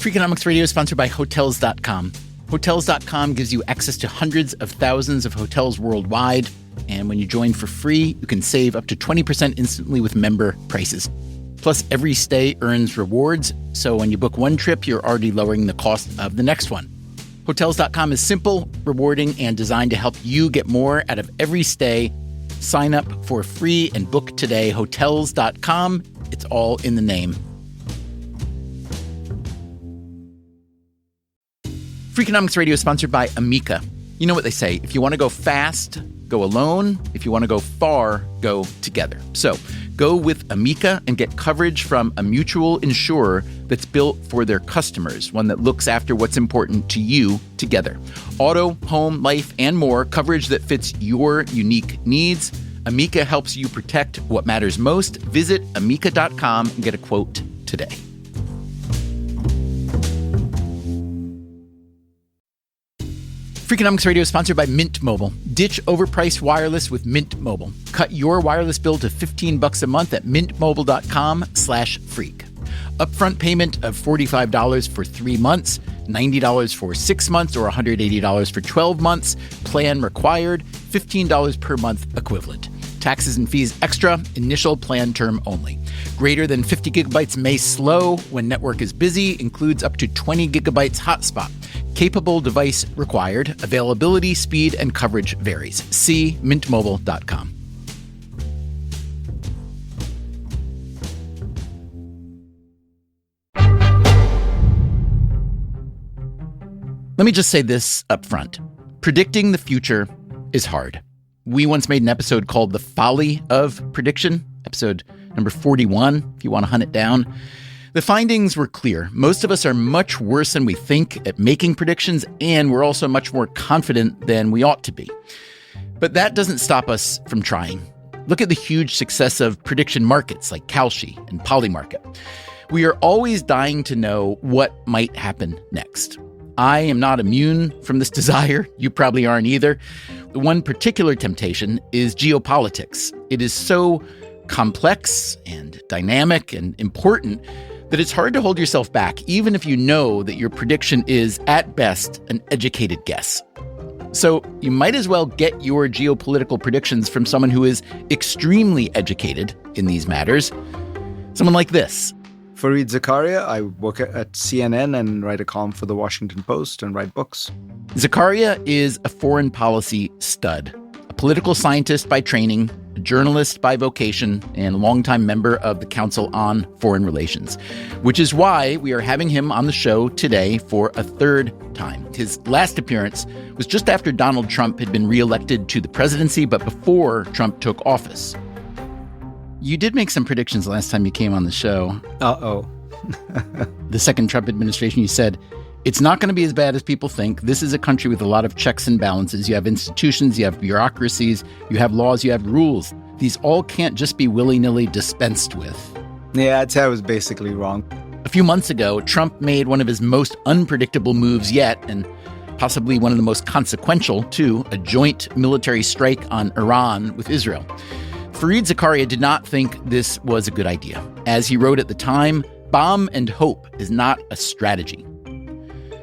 Freakonomics Radio is sponsored by Hotels.com. Hotels.com gives you access to hundreds of thousands of hotels worldwide. And when you join for free, you can save up to 20% instantly with member prices. Plus, every stay earns rewards. So when you book one trip, you're already lowering the cost of the next one. Hotels.com is simple, rewarding, and designed to help you get more out of every stay. Sign up for free and book today. Hotels.com. It's all in the name. Freakonomics Radio is sponsored by Amica. You know what they say, if you want to go fast, go alone. If you want to go far, go together. So go with Amica and get coverage from a mutual insurer that's built for their customers, one that looks after what's important to you together. Auto, home, life, and more, coverage that fits your unique needs. Amica helps you protect what matters most. Visit amica.com and get a quote today. Freakonomics Radio is sponsored by Mint Mobile. Ditch overpriced wireless with Mint Mobile. Cut your wireless bill to $15 a month at mintmobile.com/freak. Upfront payment of $45 for 3 months, $90 for 6 months, or $180 for 12 months. Plan required, $15 per month equivalent. Taxes and fees extra, initial plan term only. Greater than 50 gigabytes may slow when network is busy, includes up to 20 gigabytes hotspot. Capable device required. Availability, speed, and coverage varies. See mintmobile.com. Let me just say this up front. Predicting the future is hard. We once made an episode called The Folly of Prediction, episode number 41, if you want to hunt it down. The findings were clear. Most of us are much worse than we think at making predictions, and we're also much more confident than we ought to be. But that doesn't stop us from trying. Look at the huge success of prediction markets like Kalshi and Polymarket. We are always dying to know what might happen next. I am not immune from this desire. You probably aren't either. The one particular temptation is geopolitics. It is so complex and dynamic and important that it's hard to hold yourself back, even if you know that your prediction is, at best, an educated guess. So you might as well get your geopolitical predictions from someone who is extremely educated in these matters. Someone like this. Fareed Zakaria. I work at CNN and write a column for the Washington Post and write books. Zakaria is a foreign policy stud, a political scientist by training, a journalist by vocation, and a longtime member of the Council on Foreign Relations, which is why we are having him on the show today for a third time. His last appearance was just after Donald Trump had been reelected to the presidency, but before Trump took office. You did make some predictions last time you came on the show. Uh-oh. The second Trump administration, you said, it's not going to be as bad as people think. This is a country with a lot of checks and balances. You have institutions, you have bureaucracies, you have laws, you have rules. These all can't just be willy-nilly dispensed with. Yeah, I'd say I was basically wrong. A few months ago, Trump made one of his most unpredictable moves yet, and possibly one of the most consequential, too, a joint military strike on Iran with Israel. Fareed Zakaria did not think this was a good idea. As he wrote at the time, bomb and hope is not a strategy.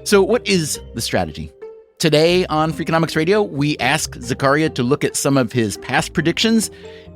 So what is the strategy? Today on Freakonomics Radio, we ask Zakaria to look at some of his past predictions,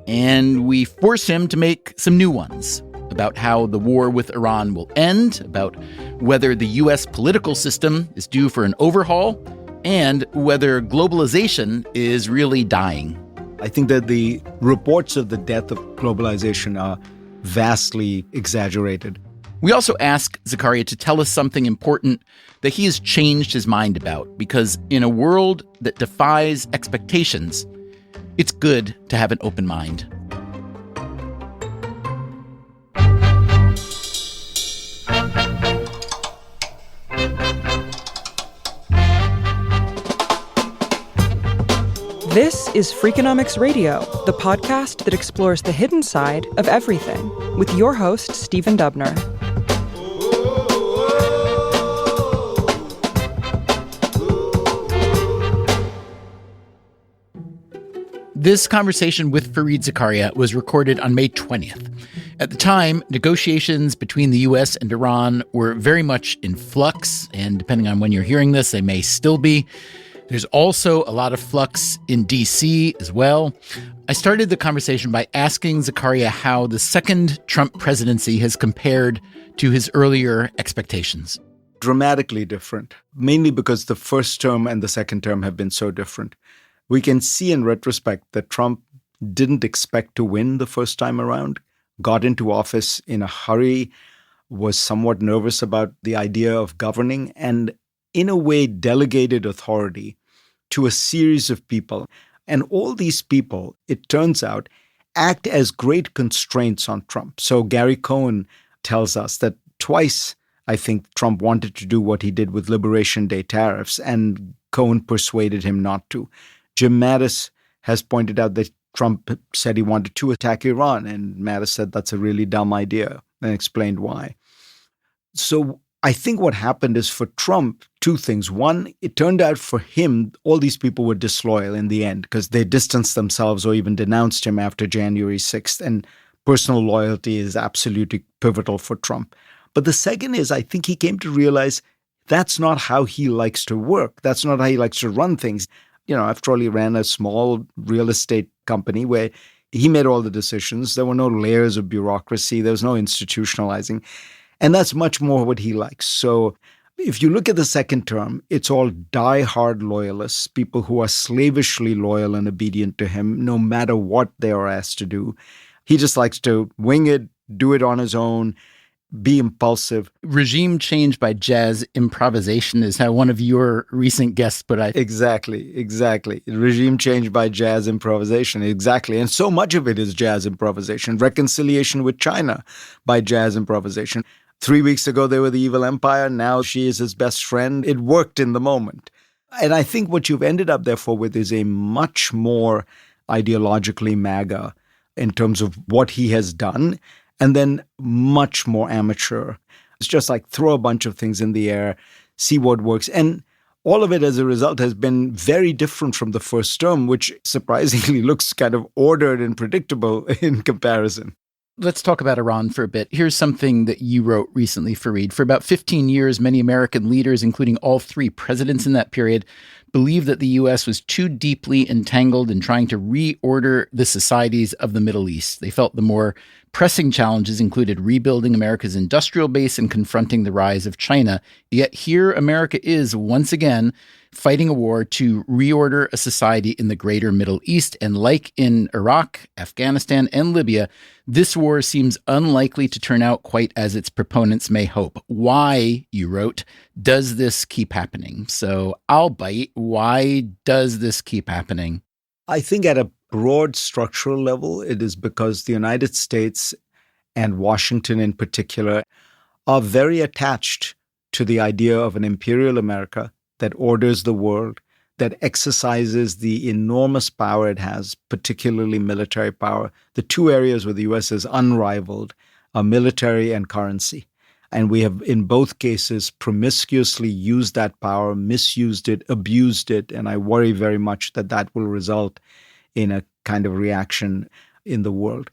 and we force him to make some new ones about how the war with Iran will end, about whether the U.S. political system is due for an overhaul, and whether globalization is really dying. I think that the reports of the death of globalization are vastly exaggerated. We also ask Zakaria to tell us something important that he has changed his mind about, because in a world that defies expectations, it's good to have an open mind. This is Freakonomics Radio, the podcast that explores the hidden side of everything, with your host, Stephen Dubner. This conversation with Fareed Zakaria was recorded on May 20th. At the time, negotiations between the U.S. and Iran were very much in flux, and depending on when you're hearing this, they may still be. There's also a lot of flux in D.C. as well. I started the conversation by asking Zakaria how the second Trump presidency has compared to his earlier expectations. Dramatically different, mainly because the first term and the second term have been so different. We can see in retrospect that Trump didn't expect to win the first time around, got into office in a hurry, was somewhat nervous about the idea of governing, and in a way delegated authority to a series of people. And all these people, it turns out, act as great constraints on Trump. So Gary Cohn tells us that twice, I think, Trump wanted to do what he did with Liberation Day tariffs, and Cohn persuaded him not to. Jim Mattis has pointed out that Trump said he wanted to attack Iran, and Mattis said that's a really dumb idea and explained why. So I think what happened is for Trump, two things. One, it turned out for him, all these people were disloyal in the end because they distanced themselves or even denounced him after January 6th. And personal loyalty is absolutely pivotal for Trump. But the second is, I think he came to realize that's not how he likes to work. That's not how he likes to run things. You know, after all, he ran a small real estate company where he made all the decisions. There were no layers of bureaucracy. There was no institutionalizing. And that's much more what he likes. So if you look at the second term, it's all die-hard loyalists, people who are slavishly loyal and obedient to him, no matter what they are asked to do. He just likes to wing it, do it on his own, be impulsive. Regime change by jazz improvisation is how one of your recent guests put it. Exactly. Regime change by jazz improvisation. Exactly. And so much of it is jazz improvisation. Reconciliation with China by jazz improvisation. 3 weeks ago, they were the evil empire. Now she is his best friend. It worked in the moment. And I think what you've ended up, therefore, with is a much more ideologically MAGA in terms of what he has done, and then much more amateur. It's just like throw a bunch of things in the air, see what works. And all of it, as a result, has been very different from the first term, which surprisingly looks kind of ordered and predictable in comparison. Let's talk about Iran for a bit. Here's something that you wrote recently, Fareed. For about 15 years, many American leaders, including all three presidents in that period, believed that the U.S. was too deeply entangled in trying to reorder the societies of the Middle East. They felt the more pressing challenges included rebuilding America's industrial base and confronting the rise of China. Yet here America is, once again, fighting a war to reorder a society in the greater Middle East. And like in Iraq, Afghanistan, and Libya, this war seems unlikely to turn out quite as its proponents may hope. Why, you wrote, does this keep happening? So I'll bite. Why does this keep happening? I think at a broad structural level, it is because the United States and Washington in particular are very attached to the idea of an imperial America that orders the world, that exercises the enormous power it has, particularly military power. The two areas where the U.S. is unrivaled are military and currency. And we have, in both cases, promiscuously used that power, misused it, abused it. And I worry very much that that will result in a kind of reaction in the world.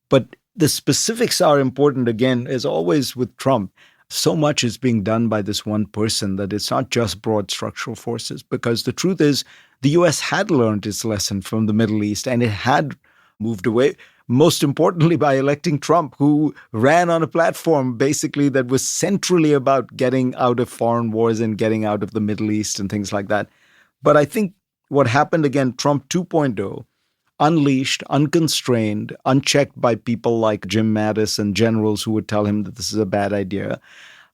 But the specifics are important, again, as always with Trump. So much is being done by this one person that it's not just broad structural forces, because the truth is the U.S. had learned its lesson from the Middle East and it had moved away, most importantly by electing Trump, who ran on a platform basically that was centrally about getting out of foreign wars and getting out of the Middle East and things like that. But I think what happened again, Trump 2.0, unleashed, unconstrained, unchecked by people like Jim Mattis and generals who would tell him that this is a bad idea.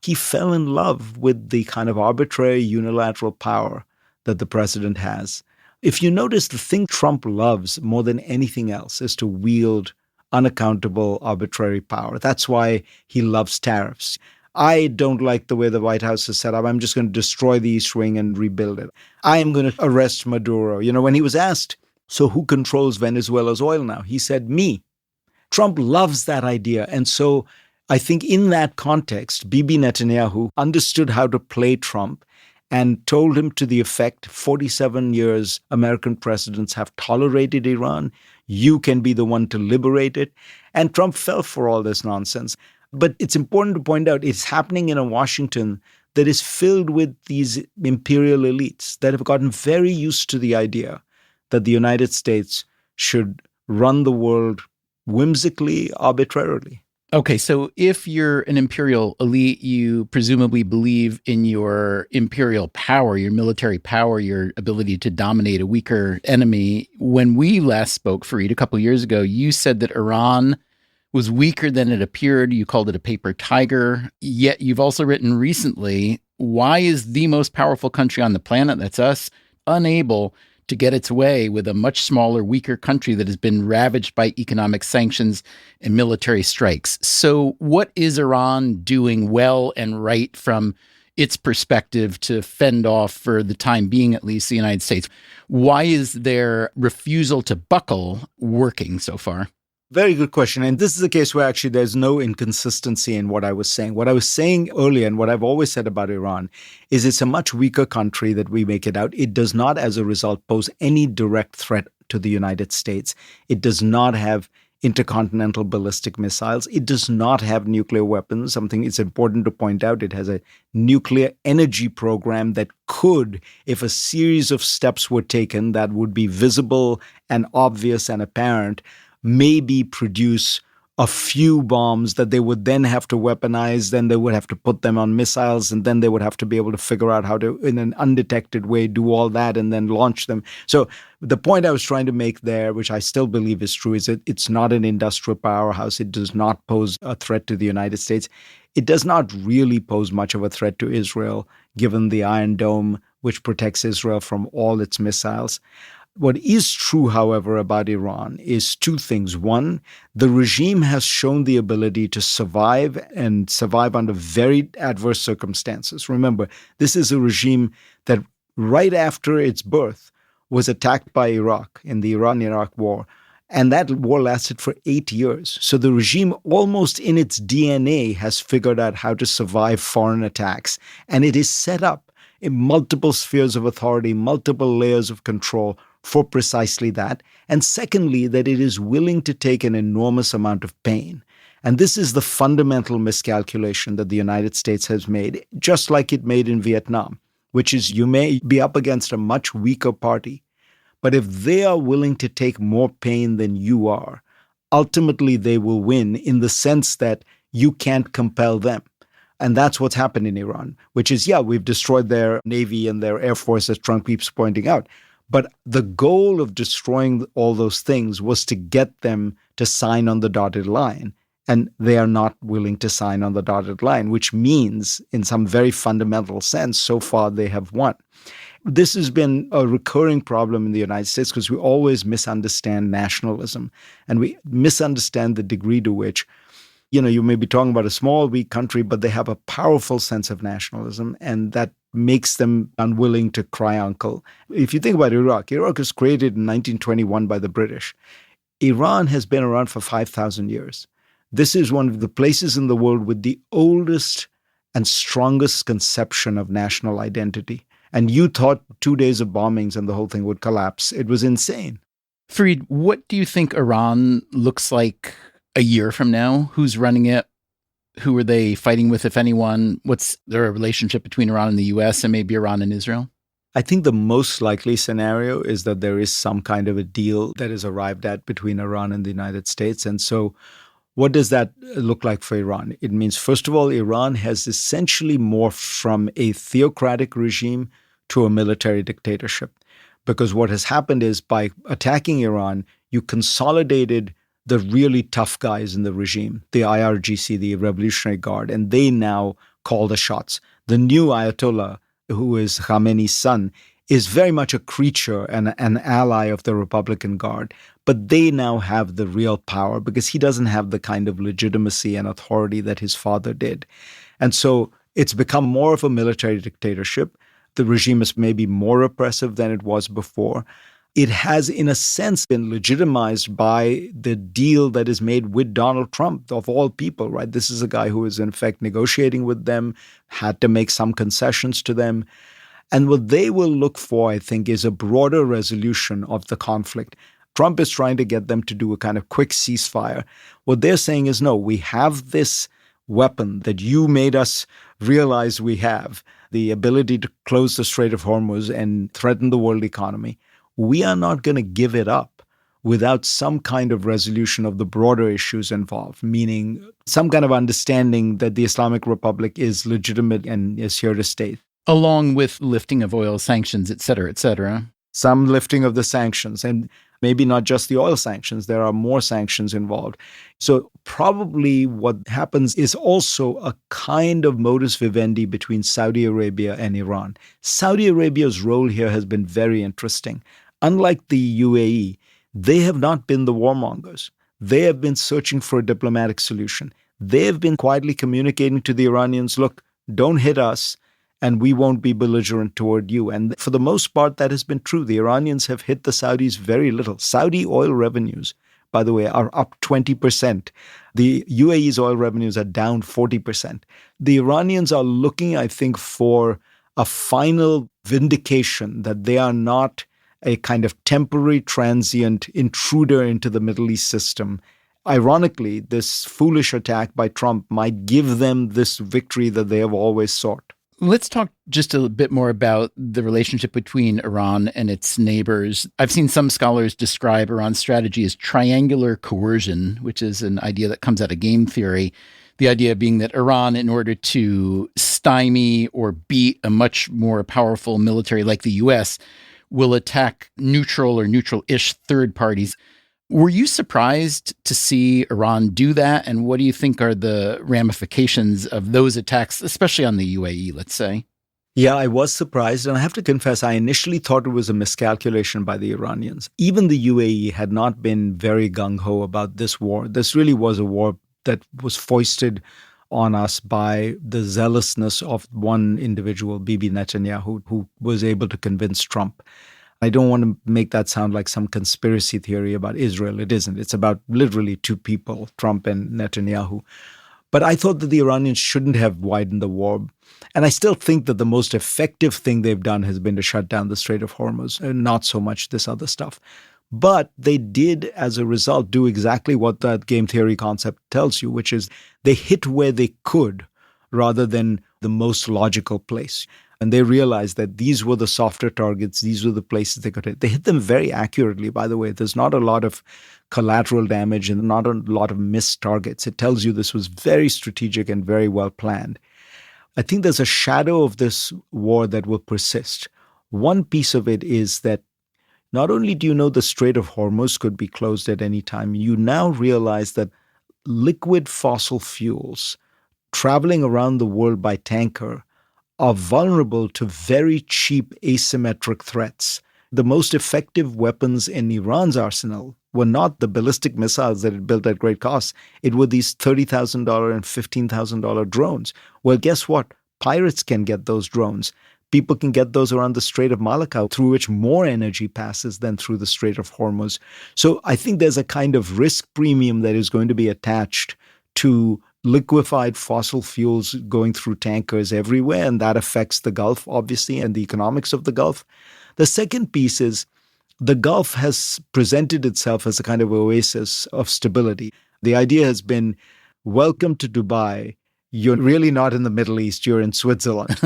He fell in love with the kind of arbitrary unilateral power that the president has. If you notice, the thing Trump loves more than anything else is to wield unaccountable arbitrary power. That's why he loves tariffs. I don't like the way the White House is set up. I'm just going to destroy the East Wing and rebuild it. I am going to arrest Maduro. You know, when he was asked, so who controls Venezuela's oil now? He said, me. Trump loves that idea. And so I think in that context, Bibi Netanyahu understood how to play Trump and told him to the effect, 47 years American presidents have tolerated Iran. You can be the one to liberate it. And Trump fell for all this nonsense. But it's important to point out it's happening in a Washington that is filled with these imperial elites that have gotten very used to the idea that the United States should run the world whimsically, arbitrarily. Okay, so if you're an imperial elite, you presumably believe in your imperial power, your military power, your ability to dominate a weaker enemy. When we last spoke, Fareed, a couple of years ago, you said that Iran was weaker than it appeared. You called it a paper tiger. Yet you've also written recently, why is the most powerful country on the planet, that's us, unable to get its way with a much smaller, weaker country that has been ravaged by economic sanctions and military strikes? So what is Iran doing well and right from its perspective to fend off, for the time being at least, the United States? Why is their refusal to buckle working so far? Very good question. And this is a case where actually there's no inconsistency in what I was saying. What I was saying earlier, and what I've always said about Iran, is it's a much weaker country that we make it out. It does not, as a result, pose any direct threat to the United States. It does not have intercontinental ballistic missiles. It does not have nuclear weapons. Something it's important to point out. It has a nuclear energy program that could, if a series of steps were taken that would be visible and obvious and apparent, maybe produce a few bombs that they would then have to weaponize, then they would have to put them on missiles, and then they would have to be able to figure out how to, in an undetected way, do all that and then launch them. So the point I was trying to make there, which I still believe is true, is that it's not an industrial powerhouse. It does not pose a threat to the United States. It does not really pose much of a threat to Israel, given the Iron Dome, which protects Israel from all its missiles. What is true, however, about Iran is two things. One, the regime has shown the ability to survive and survive under very adverse circumstances. Remember, this is a regime that right after its birth was attacked by Iraq in the Iran-Iraq war. And that war lasted for 8 years. So the regime, almost in its DNA, has figured out how to survive foreign attacks. And it is set up in multiple spheres of authority, multiple layers of control for precisely that. And secondly, that it is willing to take an enormous amount of pain. And this is the fundamental miscalculation that the United States has made, just like it made in Vietnam, which is you may be up against a much weaker party, but if they are willing to take more pain than you are, ultimately they will win, in the sense that you can't compel them. And that's what's happened in Iran, which is, yeah, we've destroyed their navy and their air force, as Trump keeps pointing out. But the goal of destroying all those things was to get them to sign on the dotted line. And they are not willing to sign on the dotted line, which means, in some very fundamental sense, so far they have won. This has been a recurring problem in the United States because we always misunderstand nationalism. And we misunderstand the degree to which, you may be talking about a small, weak country, but they have a powerful sense of nationalism, and that makes them unwilling to cry uncle. If you think about Iraq was created in 1921 by the British. Iran has been around for 5,000 years. This is one of the places in the world with the oldest and strongest conception of national identity. And you thought 2 days of bombings and the whole thing would collapse. It was insane. Fareed, what do you think Iran looks like a year from now? Who's running it? Who are they fighting with, if anyone? What's their relationship between Iran and the U.S. and maybe Iran and Israel? I think the most likely scenario is that there is some kind of a deal that is arrived at between Iran and the United States. And so what does that look like for Iran? It means, first of all, Iran has essentially morphed from a theocratic regime to a military dictatorship. Because what has happened is, by attacking Iran, you consolidated the really tough guys in the regime, the IRGC, the Revolutionary Guard, and they now call the shots. The new Ayatollah, who is Khamenei's son, is very much a creature and an ally of the Republican Guard. But they now have the real power because he doesn't have the kind of legitimacy and authority that his father did. And so it's become more of a military dictatorship. The regime is maybe more oppressive than it was before. It has, in a sense, been legitimized by the deal that is made with Donald Trump, of all people, right? This is a guy who is, in effect, negotiating with them, had to make some concessions to them. And what they will look for, I think, is a broader resolution of the conflict. Trump is trying to get them to do a kind of quick ceasefire. What they're saying is, no, we have this weapon that you made us realize we have, the ability to close the Strait of Hormuz and threaten the world economy. We are not going to give it up without some kind of resolution of the broader issues involved, meaning some kind of understanding that the Islamic Republic is legitimate and is here to stay. Along with lifting of oil sanctions, et cetera, et cetera. Some lifting of the sanctions, and maybe not just the oil sanctions. There are more sanctions involved. So probably what happens is also a kind of modus vivendi between Saudi Arabia and Iran. Saudi Arabia's role here has been very interesting. Unlike the UAE, they have not been the warmongers. They have been searching for a diplomatic solution. They have been quietly communicating to the Iranians, look, don't hit us, and we won't be belligerent toward you. And for the most part, that has been true. The Iranians have hit the Saudis very little. Saudi oil revenues, by the way, are up 20%. The UAE's oil revenues are down 40%. The Iranians are looking, I think, for a final vindication that they are not a kind of temporary, transient intruder into the Middle East system. Ironically, this foolish attack by Trump might give them this victory that they have always sought. Let's talk just a bit more about the relationship between Iran and its neighbors. I've seen some scholars describe Iran's strategy as triangular coercion, which is an idea that comes out of game theory. The idea being that Iran, in order to stymie or beat a much more powerful military like the U.S., will attack neutral or neutral-ish third parties. Were you surprised to see Iran do that? And what do you think are the ramifications of those attacks, especially on the UAE, let's say? Yeah, I was surprised. And I have to confess, I initially thought it was a miscalculation by the Iranians. Even the UAE had not been very gung-ho about this war. This really was a war that was foisted on us by the zealousness of one individual, Bibi Netanyahu, who was able to convince Trump. I don't want to make that sound like some conspiracy theory about Israel. It isn't. It's about literally two people, Trump and Netanyahu. But I thought that the Iranians shouldn't have widened the war. And I still think that the most effective thing they've done has been to shut down the Strait of Hormuz, and not so much this other stuff. But they did, as a result, do exactly what that game theory concept tells you, which is they hit where they could rather than the most logical place. And they realized that these were the softer targets. These were the places they could hit. They hit them very accurately, by the way. There's not a lot of collateral damage and not a lot of missed targets. It tells you this was very strategic and very well planned. I think there's a shadow of this war that will persist. One piece of it is that not only do you know the Strait of Hormuz could be closed at any time, you now realize that liquid fossil fuels traveling around the world by tanker are vulnerable to very cheap asymmetric threats. The most effective weapons in Iran's arsenal were not the ballistic missiles that it built at great cost. It were these $30,000 and $15,000 drones. Well, guess what? Pirates can get those drones. People can get those around the Strait of Malacca, through which more energy passes than through the Strait of Hormuz. So I think there's a kind of risk premium that is going to be attached to liquefied fossil fuels going through tankers everywhere, and that affects the Gulf, obviously, and the economics of the Gulf. The second piece is the Gulf has presented itself as a kind of oasis of stability. The idea has been, welcome to Dubai. You're really not in the Middle East, you're in Switzerland.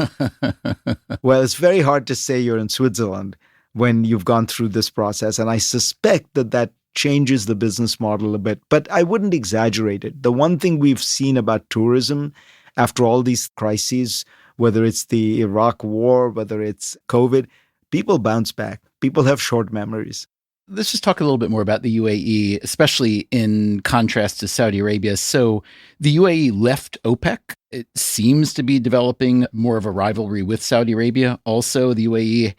Well, it's very hard to say you're in Switzerland when you've gone through this process, and I suspect that that changes the business model a bit, but I wouldn't exaggerate it. The one thing we've seen about tourism after all these crises, whether it's the Iraq war, whether it's COVID, people bounce back. People have short memories. Let's just talk a little bit more about the UAE, especially in contrast to Saudi Arabia. So the UAE left OPEC. It seems to be developing more of a rivalry with Saudi Arabia. Also, the UAE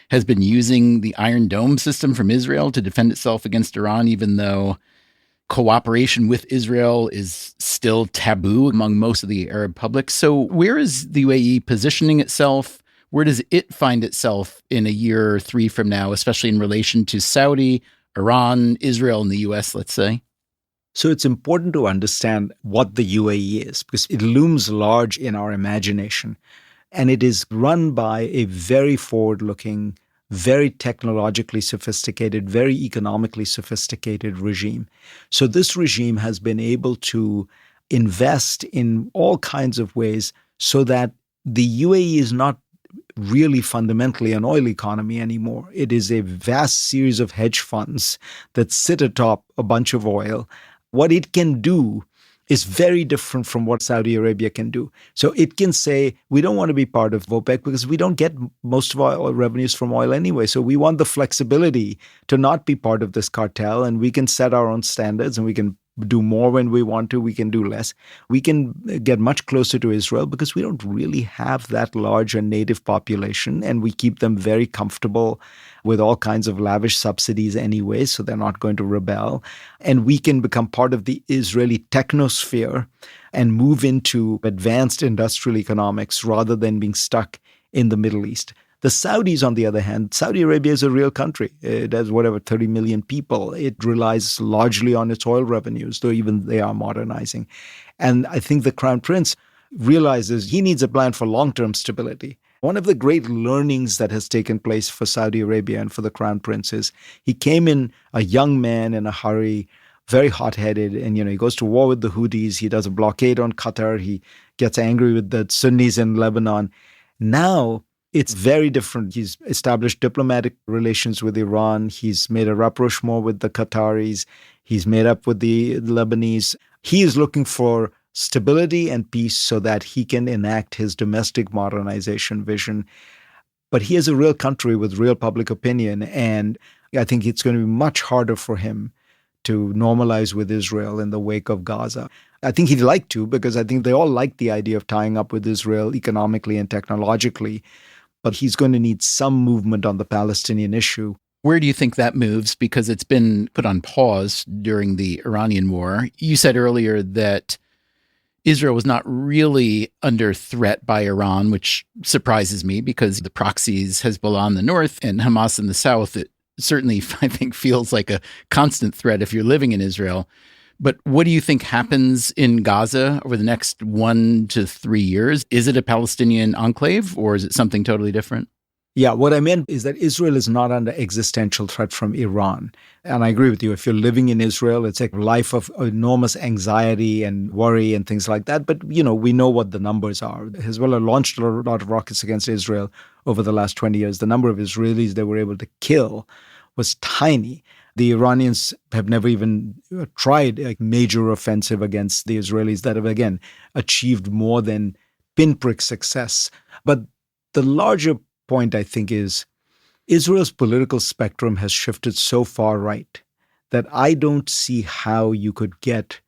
has been using the Iron Dome system from Israel to defend itself against Iran, even though cooperation with Israel is still taboo among most of the Arab public. So where is the UAE positioning itself? Where does it find itself in a year or three from now, especially in relation to Saudi, Iran, Israel, and the US, let's say? So it's important to understand what the UAE is, because it looms large in our imagination. And it is run by a very forward-looking, very technologically sophisticated, very economically sophisticated regime. So this regime has been able to invest in all kinds of ways so that the UAE is not really fundamentally an oil economy anymore. It is a vast series of hedge funds that sit atop a bunch of oil. What it can do is very different from what Saudi Arabia can do. So it can say, we don't want to be part of OPEC because we don't get most of our oil revenues from oil anyway. So we want the flexibility to not be part of this cartel, and we can set our own standards, and we can do more when we want to, we can do less. We can get much closer to Israel because we don't really have that large a native population, and we keep them very comfortable with all kinds of lavish subsidies anyway, so they're not going to rebel. And we can become part of the Israeli technosphere and move into advanced industrial economics rather than being stuck in the Middle East. The Saudis, on the other hand, Saudi Arabia is a real country. It has 30 million people. It relies largely on its oil revenues, though even they are modernizing. And I think the Crown Prince realizes he needs a plan for long-term stability. One of the great learnings that has taken place for Saudi Arabia and for the Crown Prince is he came in a young man in a hurry, very hot-headed, and he goes to war with the Houthis. He does a blockade on Qatar. He gets angry with the Sunnis in Lebanon. Now it's very different. He's established diplomatic relations with Iran. He's made a rapprochement with the Qataris. He's made up with the Lebanese. He is looking for stability and peace so that he can enact his domestic modernization vision. But he is a real country with real public opinion, and I think it's going to be much harder for him to normalize with Israel in the wake of Gaza. I think he'd like to, because I think they all like the idea of tying up with Israel economically and technologically. But he's going to need some movement on the Palestinian issue. Where do you think that moves? Because it's been put on pause during the Iranian war. You said earlier that Israel was not really under threat by Iran, which surprises me because the proxies Hezbollah in the north and Hamas in the south, it certainly, I think, feels like a constant threat if you're living in Israel. But what do you think happens in Gaza over the next 1 to 3 years? Is it a Palestinian enclave, or is it something totally different? Yeah, what I meant is that Israel is not under existential threat from Iran. And I agree with you. If you're living in Israel, it's a life of enormous anxiety and worry and things like that. But, we know what the numbers are. Hezbollah launched a lot of rockets against Israel over the last 20 years. The number of Israelis they were able to kill was tiny. The Iranians have never even tried a major offensive against the Israelis that have, again, achieved more than pinprick success. But the larger point, I think, is Israel's political spectrum has shifted so far right that I don't see how you could get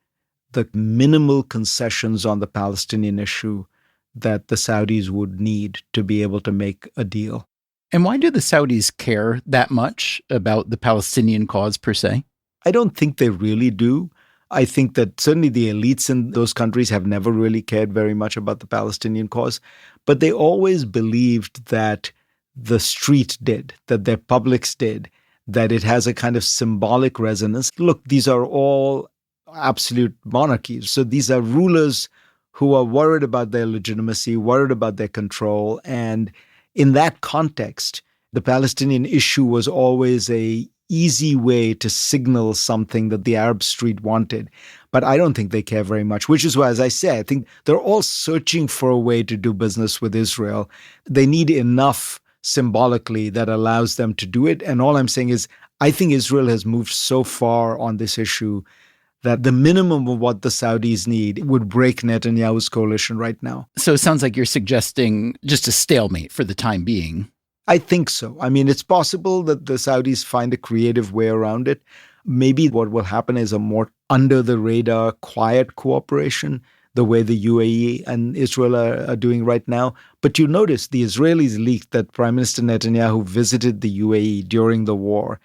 the minimal concessions on the Palestinian issue that the Saudis would need to be able to make a deal. And why do the Saudis care that much about the Palestinian cause per se? I don't think they really do. I think that certainly the elites in those countries have never really cared very much about the Palestinian cause, but they always believed that the street did, that their publics did, that it has a kind of symbolic resonance. Look, these are all absolute monarchies. So these are rulers who are worried about their legitimacy, worried about their control, and in that context, the Palestinian issue was always a easy way to signal something that the Arab street wanted. But I don't think they care very much, which is why, as I say, I think they're all searching for a way to do business with Israel. They need enough symbolically that allows them to do it. And all I'm saying is, I think Israel has moved so far on this issue that the minimum of what the Saudis need would break Netanyahu's coalition right now. So it sounds like you're suggesting just a stalemate for the time being. I think so. I mean, it's possible that the Saudis find a creative way around it. Maybe what will happen is a more under-the-radar, quiet cooperation, the way the UAE and Israel are doing right now. But you notice the Israelis leaked that Prime Minister Netanyahu visited the UAE during the war.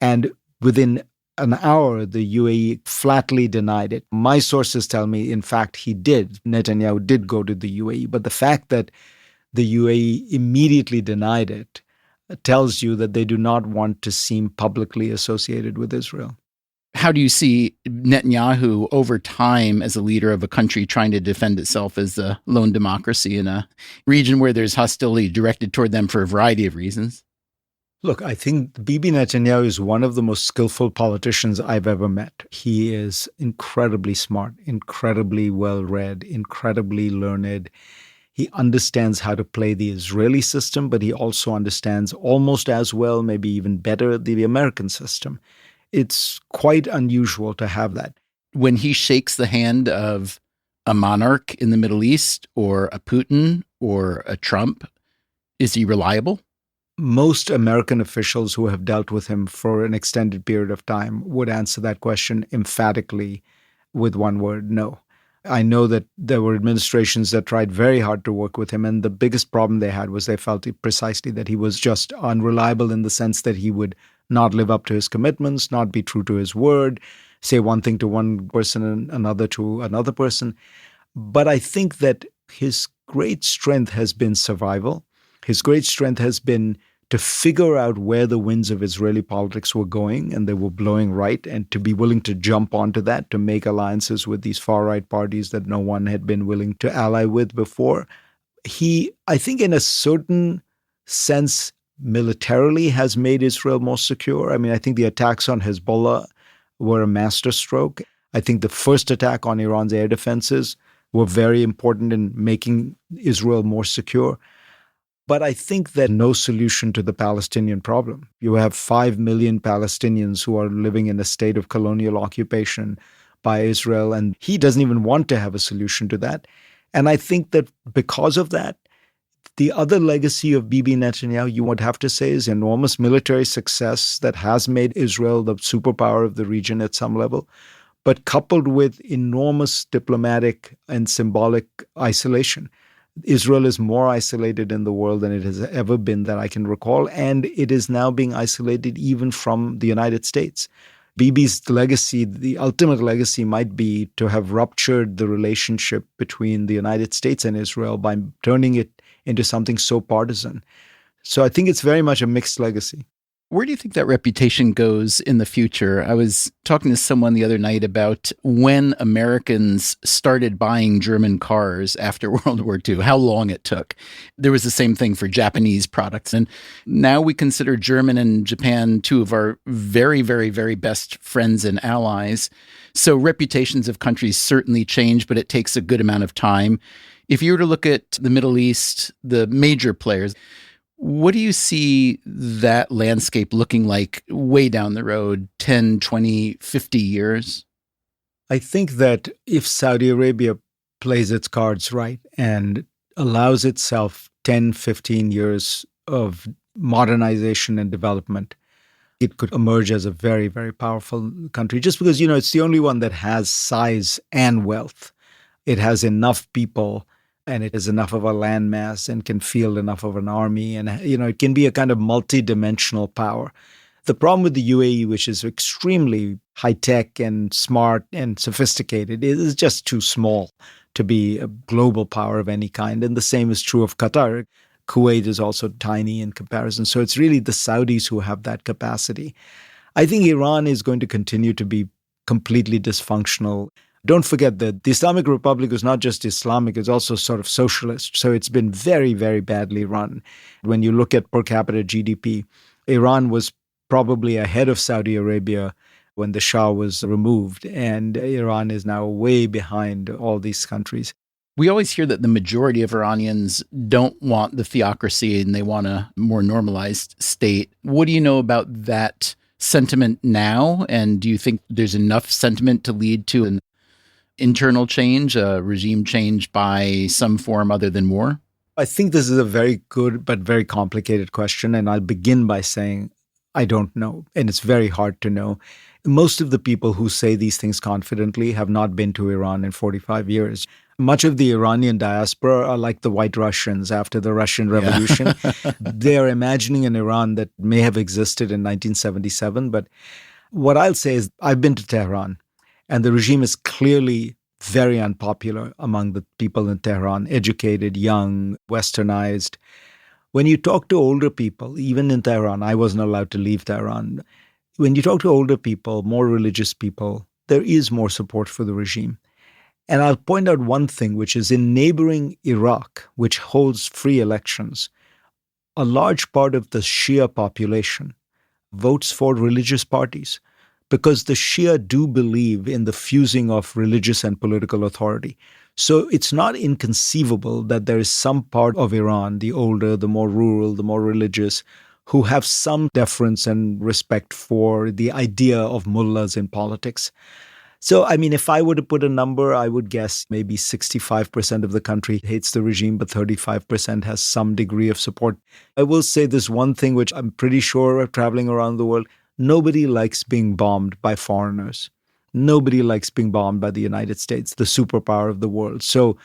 And within an hour, the UAE flatly denied it. My sources tell me, in fact, he did. Netanyahu did go to the UAE. But the fact that the UAE immediately denied it tells you that they do not want to seem publicly associated with Israel. How do you see Netanyahu over time as a leader of a country trying to defend itself as a lone democracy in a region where there's hostility directed toward them for a variety of reasons? Look, I think Bibi Netanyahu is one of the most skillful politicians I've ever met. He is incredibly smart, incredibly well-read, incredibly learned. He understands how to play the Israeli system, but he also understands almost as well, maybe even better, the American system. It's quite unusual to have that. When he shakes the hand of a monarch in the Middle East or a Putin or a Trump, is he reliable? Most American officials who have dealt with him for an extended period of time would answer that question emphatically with one word, no. I know that there were administrations that tried very hard to work with him, and the biggest problem they had was they felt precisely that he was just unreliable in the sense that he would not live up to his commitments, not be true to his word, say one thing to one person and another to another person. But I think that his great strength has been survival. His great strength has been to figure out where the winds of Israeli politics were going, and they were blowing right, and to be willing to jump onto that, to make alliances with these far-right parties that no one had been willing to ally with before. He, I think in a certain sense, militarily has made Israel more secure. I mean, I think the attacks on Hezbollah were a masterstroke. I think the first attack on Iran's air defenses were very important in making Israel more secure. But I think that no solution to the Palestinian problem. You have 5 million Palestinians who are living in a state of colonial occupation by Israel, and he doesn't even want to have a solution to that. And I think that because of that, the other legacy of Bibi Netanyahu, you would have to say, is enormous military success that has made Israel the superpower of the region at some level, but coupled with enormous diplomatic and symbolic isolation. Israel is more isolated in the world than it has ever been that I can recall, and it is now being isolated even from the United States. Bibi's legacy, the ultimate legacy, might be to have ruptured the relationship between the United States and Israel by turning it into something so partisan. So I think it's very much a mixed legacy. Where do you think that reputation goes in the future? I was talking to someone the other night about when Americans started buying German cars after World War II, how long it took. There was the same thing for Japanese products. And now we consider Germany and Japan two of our very, very, very best friends and allies. So reputations of countries certainly change, but it takes a good amount of time. If you were to look at the Middle East, the major players, what do you see that landscape looking like way down the road, 10, 20, 50 years? I think that if Saudi Arabia plays its cards right and allows itself 10, 15 years of modernization and development, it could emerge as a very, very powerful country. Just because, it's the only one that has size and wealth. It has enough people, and it has enough of a landmass and can field enough of an army. And, it can be a kind of multi-dimensional power. The problem with the UAE, which is extremely high-tech and smart and sophisticated, it is just too small to be a global power of any kind. And the same is true of Qatar. Kuwait is also tiny in comparison. So it's really the Saudis who have that capacity. I think Iran is going to continue to be completely dysfunctional. Don't forget that the Islamic Republic is not just Islamic, it's also sort of socialist. So it's been very, very badly run. When you look at per capita GDP, Iran was probably ahead of Saudi Arabia when the Shah was removed, and Iran is now way behind all these countries. We always hear that the majority of Iranians don't want the theocracy and they want a more normalized state. What do you know about that sentiment now? And do you think there's enough sentiment to lead to an internal change, a regime change by some form other than war? I think this is a very good but very complicated question. And I'll begin by saying I don't know. And it's very hard to know. Most of the people who say these things confidently have not been to Iran in 45 years. Much of the Iranian diaspora are like the White Russians after the Russian Revolution. They're imagining an Iran that may have existed in 1977. But what I'll say is I've been to Tehran, and the regime is clearly very unpopular among the people in Tehran, educated, young, westernized. When you talk to older people, even in Tehran, I wasn't allowed to leave Tehran. when you talk to older people, more religious people, there is more support for the regime. And I'll point out one thing, which is in neighboring Iraq, which holds free elections, a large part of the Shia population votes for religious parties because the Shia do believe in the fusing of religious and political authority. So it's not inconceivable that there is some part of Iran, the older, the more rural, the more religious, who have some deference and respect for the idea of mullahs in politics. So, I mean, if I were to put a number, I would guess maybe 65% of the country hates the regime, but 35% has some degree of support. I will say this one thing, which I'm pretty sure of traveling around the world. Nobody likes being bombed by foreigners. Nobody likes being bombed by the United States, the superpower of the world. So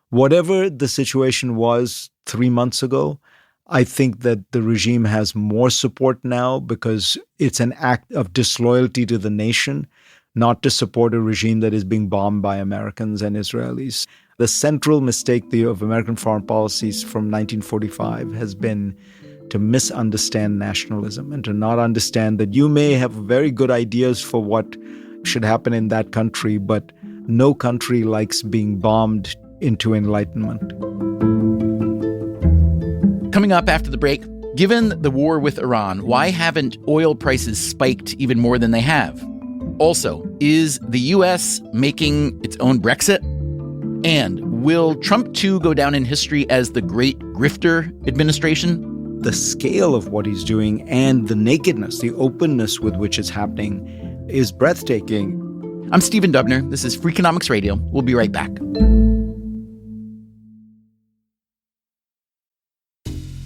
whatever the situation was 3 months ago, I think that the regime has more support now because it's an act of disloyalty to the nation, not to support a regime that is being bombed by Americans and Israelis. The central mistake of American foreign policies from 1945 has been to misunderstand nationalism and to not understand that you may have very good ideas for what should happen in that country, but no country likes being bombed into enlightenment. Coming up after the break, given the war with Iran, why haven't oil prices spiked even more than they have? Also, is the U.S. making its own Brexit? And will Trump 2 go down in history as the great grifter administration? The scale of what he's doing and the nakedness, the openness with which it's happening is breathtaking. I'm Stephen Dubner. This is Freakonomics Radio. We'll be right back.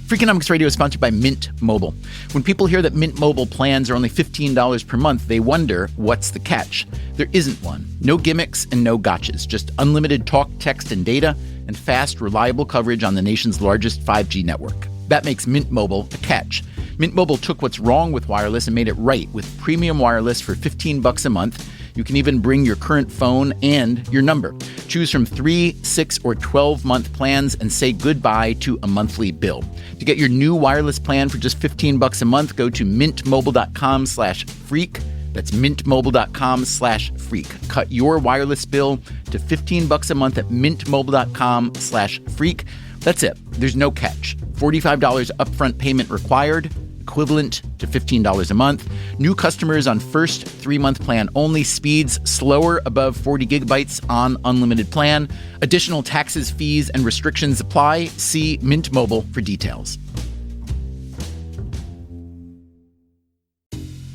Freakonomics Radio is sponsored by Mint Mobile. When people hear that Mint Mobile plans are only $15 per month, they wonder, what's the catch? There isn't one. No gimmicks and no gotchas. Just unlimited talk, text, and data, and fast, reliable coverage on the nation's largest 5G network. That makes Mint Mobile a catch. Mint Mobile took what's wrong with wireless and made it right with premium wireless for $15 a month. You can even bring your current phone and your number. Choose from 3, 6, or 12-month plans and say goodbye to a monthly bill. To get your new wireless plan for just $15 a month, go to mintmobile.com/freak. That's mintmobile.com/freak. Cut your wireless bill to $15 a month at mintmobile.com/freak. That's it. There's no catch. $45 upfront payment required, equivalent to $15 a month. New customers on first 3-month plan only. Speeds slower above 40 gigabytes on unlimited plan. Additional taxes, fees, and restrictions apply. See Mint Mobile for details.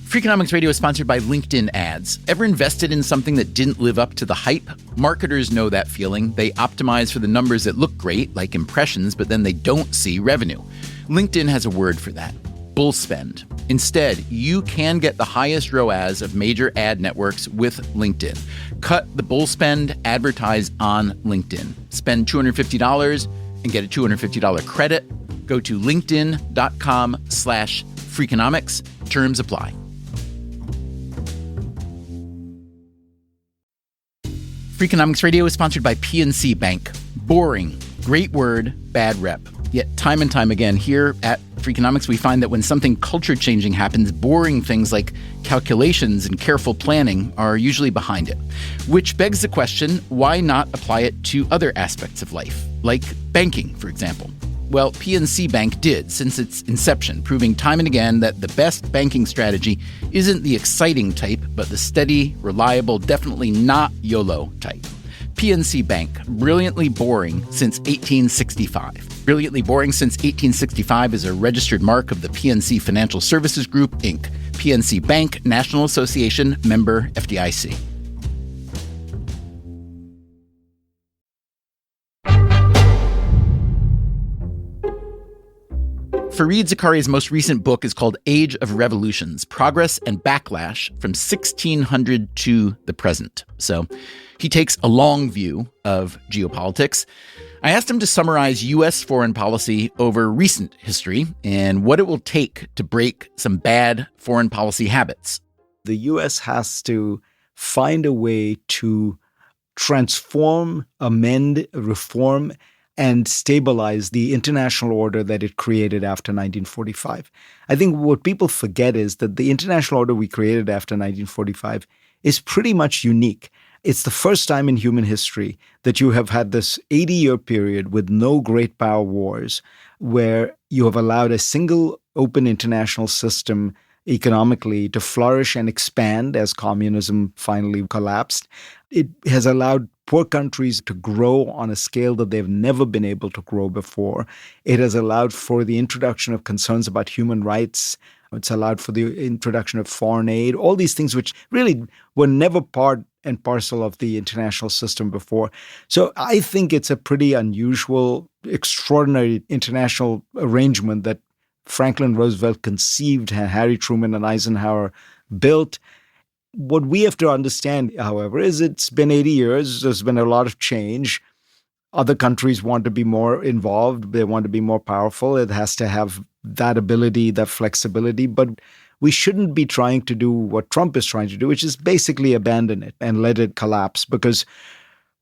Freakonomics Radio is sponsored by LinkedIn Ads. Ever invested in something that didn't live up to the hype? Marketers know that feeling. They optimize for the numbers that look great, like impressions, but then they don't see revenue. LinkedIn has a word for that: bull spend. Instead, you can get the highest ROAS of major ad networks with LinkedIn. Cut the bull spend, advertise on LinkedIn. Spend $250 and get a $250 credit. Go to linkedin.com/Freakonomics. Terms apply. Freakonomics Radio is sponsored by PNC Bank. Boring, great word, bad rep. Yet time and time again here at Freakonomics, we find that when something culture-changing happens, boring things like calculations and careful planning are usually behind it. Which begs the question, why not apply it to other aspects of life, like banking, for example? Well, PNC Bank did since its inception, proving time and again that the best banking strategy isn't the exciting type, but the steady, reliable, definitely not YOLO type. PNC Bank, brilliantly boring since 1865. Brilliantly boring since 1865 is a registered mark of the PNC Financial Services Group, Inc. PNC Bank, National Association, member FDIC. Fareed Zakaria's most recent book is called Age of Revolutions: Progress and Backlash from 1600 to the Present. So he takes a long view of geopolitics. I asked him to summarize U.S. foreign policy over recent history and what it will take to break some bad foreign policy habits. The U.S. has to find a way to transform, amend, reform and stabilize the international order that it created after 1945. I think what people forget is that the international order we created after 1945 is pretty much unique. It's the first time in human history that you have had this 80-year period with no great power wars, where you have allowed a single open international system economically to flourish and expand as communism finally collapsed. It has allowed poor countries to grow on a scale that they've never been able to grow before. It has allowed for the introduction of concerns about human rights. It's allowed for the introduction of foreign aid, all these things which really were never part and parcel of the international system before. So I think it's a pretty unusual, extraordinary international arrangement that Franklin Roosevelt conceived, Harry Truman and Eisenhower built. What we have to understand, however, is it's been 80 years. There's been a lot of change. Other countries want to be more involved. They want to be more powerful. It has to have that ability, that flexibility. But we shouldn't be trying to do what Trump is trying to do, which is basically abandon it and let it collapse, because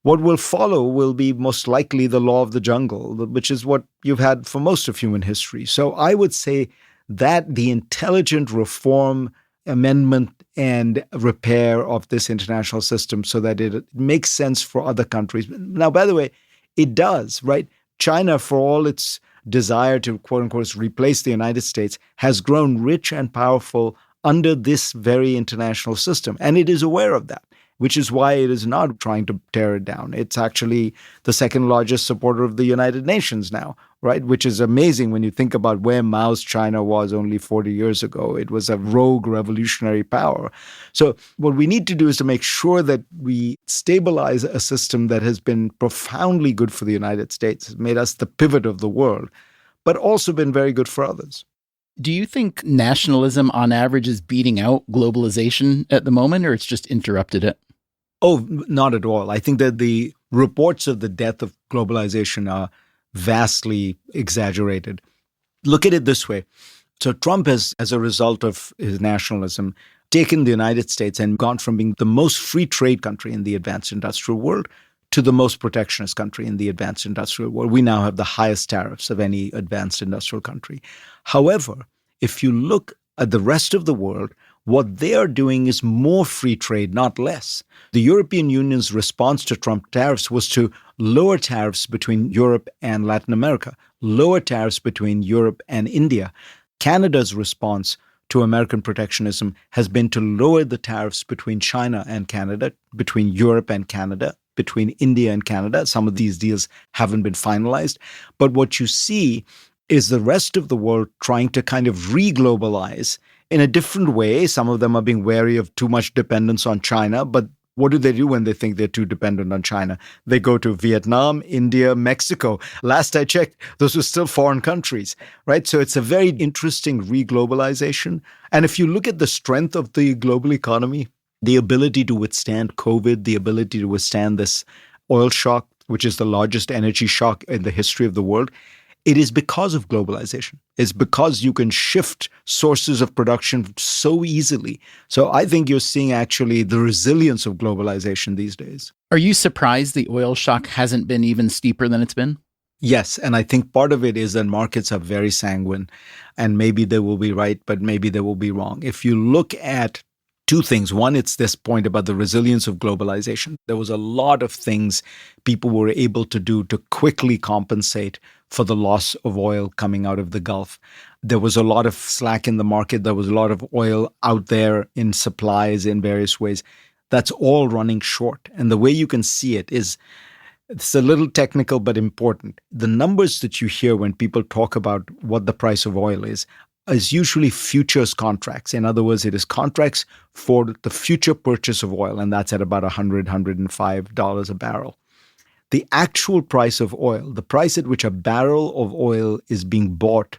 what will follow will be most likely the law of the jungle, which is what you've had for most of human history. So I would say that the intelligent reform, amendment, and repair of this international system so that it makes sense for other countries. Now, by the way, it does, right? China, for all its desire to, quote unquote, replace the United States, has grown rich and powerful under this very international system. And it is aware of that, which is why it is not trying to tear it down. It's actually the second largest supporter of the United Nations now, right? Which is amazing when you think about where Mao's China was only 40 years ago. It was a rogue revolutionary power. So what we need to do is to make sure that we stabilize a system that has been profoundly good for the United States, has made us the pivot of the world, but also been very good for others. Do you think nationalism on average is beating out globalization at the moment, or it's just interrupted it? Oh, not at all. I think that the reports of the death of globalization are vastly exaggerated. Look at it this way. So Trump has, as a result of his nationalism, taken the United States and gone from being the most free trade country in the advanced industrial world to the most protectionist country in the advanced industrial world. We now have the highest tariffs of any advanced industrial country. However, if you look at the rest of the world, what they are doing is more free trade, not less. The European Union's response to Trump tariffs was to lower tariffs between Europe and Latin America, lower tariffs between Europe and India. Canada's response to American protectionism has been to lower the tariffs between China and Canada, between Europe and Canada, between India and Canada. Some of these deals haven't been finalized. But what you see is the rest of the world trying to kind of re-globalize in a different way. Some of them are being wary of too much dependence on China, but what do they do when they think they're too dependent on China? They go to Vietnam, India, Mexico. Last I checked, those were still foreign countries, right? So it's a very interesting re-globalization. And if you look at the strength of the global economy, the ability to withstand COVID, the ability to withstand this oil shock, which is the largest energy shock in the history of the world, it is because of globalization. It's because you can shift sources of production so easily. So I think you're seeing actually the resilience of globalization these days. Are you surprised the oil shock hasn't been even steeper than it's been? Yes, and I think part of it is that markets are very sanguine, and maybe they will be right, but maybe they will be wrong. If you look at two things. One, it's this point about the resilience of globalization. There was a lot of things people were able to do to quickly compensate for the loss of oil coming out of the Gulf. There was a lot of slack in the market. There was a lot of oil out there in supplies in various ways. That's all running short. And the way you can see it is, it's a little technical but important. The numbers that you hear when people talk about what the price of oil is usually futures contracts. In other words, it is contracts for the future purchase of oil, and that's at about $100, $105 a barrel. The actual price of oil, the price at which a barrel of oil is being bought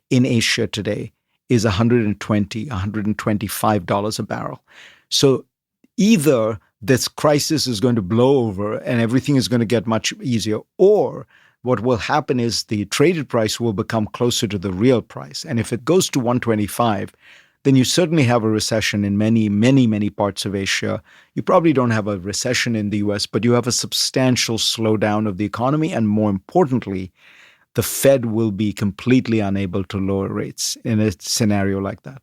in Asia today, is $120, $125 a barrel. So either this crisis is going to blow over and everything is going to get much easier, or what will happen is the traded price will become closer to the real price. And if it goes to 125, then you certainly have a recession in many, many, many parts of Asia. You probably don't have a recession in the US, but you have a substantial slowdown of the economy. And more importantly, the Fed will be completely unable to lower rates in a scenario like that.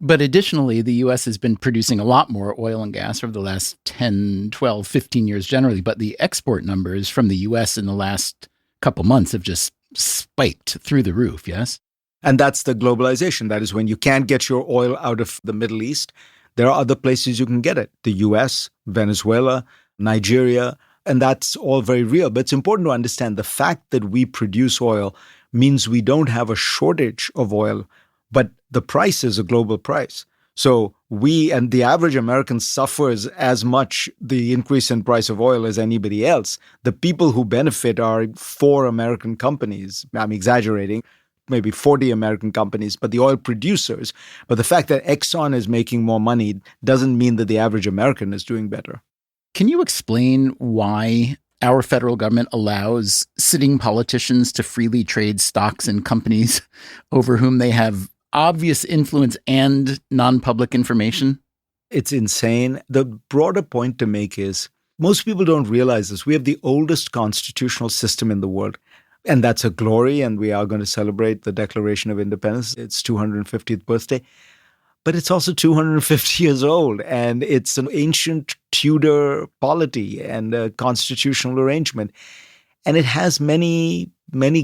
But additionally, the U.S. has been producing a lot more oil and gas over the last 10, 12, 15 years generally. But the export numbers from the U.S. in the last couple months have just spiked through the roof, yes? And that's the globalization. That is when you can't get your oil out of the Middle East. There are other places you can get it. The U.S., Venezuela, Nigeria, and that's all very real. But it's important to understand the fact that we produce oil means we don't have a shortage of oil, but the price is a global price. So we and the average American suffers as much the increase in price of oil as anybody else. The people who benefit are 4 American companies. I'm exaggerating, maybe 40 American companies, but the oil producers. But the fact that Exxon is making more money doesn't mean that the average American is doing better. Can you explain why our federal government allows sitting politicians to freely trade stocks in companies over whom they have obvious influence and non-public information? It's insane. The broader point to make is most people don't realize this. We have the oldest constitutional system in the world. And that's a glory. And we are going to celebrate the Declaration of Independence. It's 250th birthday. But it's also 250 years old. And it's an ancient Tudor polity and a constitutional arrangement. And it has many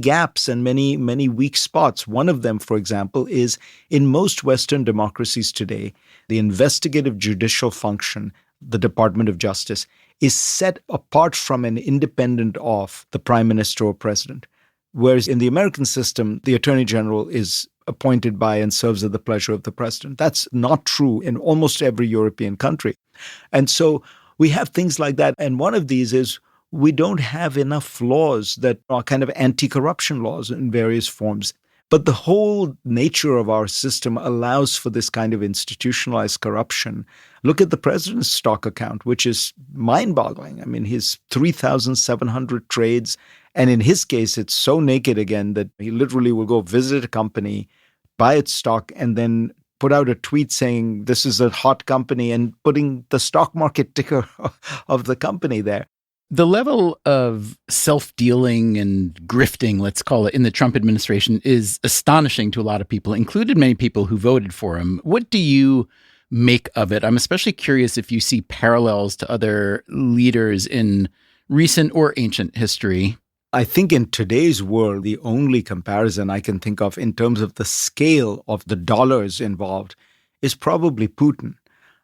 gaps and many weak spots. One of them, for example, is in most Western democracies today, the investigative judicial function, the Department of Justice, is set apart from and independent of the prime minister or president. Whereas in the American system, the attorney general is appointed by and serves at the pleasure of the president. That's not true in almost every European country. And so we have things like that. And one of these is we don't have enough laws that are kind of anti-corruption laws in various forms. But the whole nature of our system allows for this kind of institutionalized corruption. Look at the president's stock account, which is mind-boggling. I mean, his 3,700 trades. And in his case, it's so naked again that he literally will go visit a company, buy its stock, and then put out a tweet saying, this is a hot company, and putting the stock market ticker of the company there. The level of self-dealing and grifting, let's call it, in the Trump administration is astonishing to a lot of people, including many people who voted for him. What do you make of it? I'm especially curious if you see parallels to other leaders in recent or ancient history. I think in today's world, the only comparison I can think of in terms of the scale of the dollars involved is probably Putin.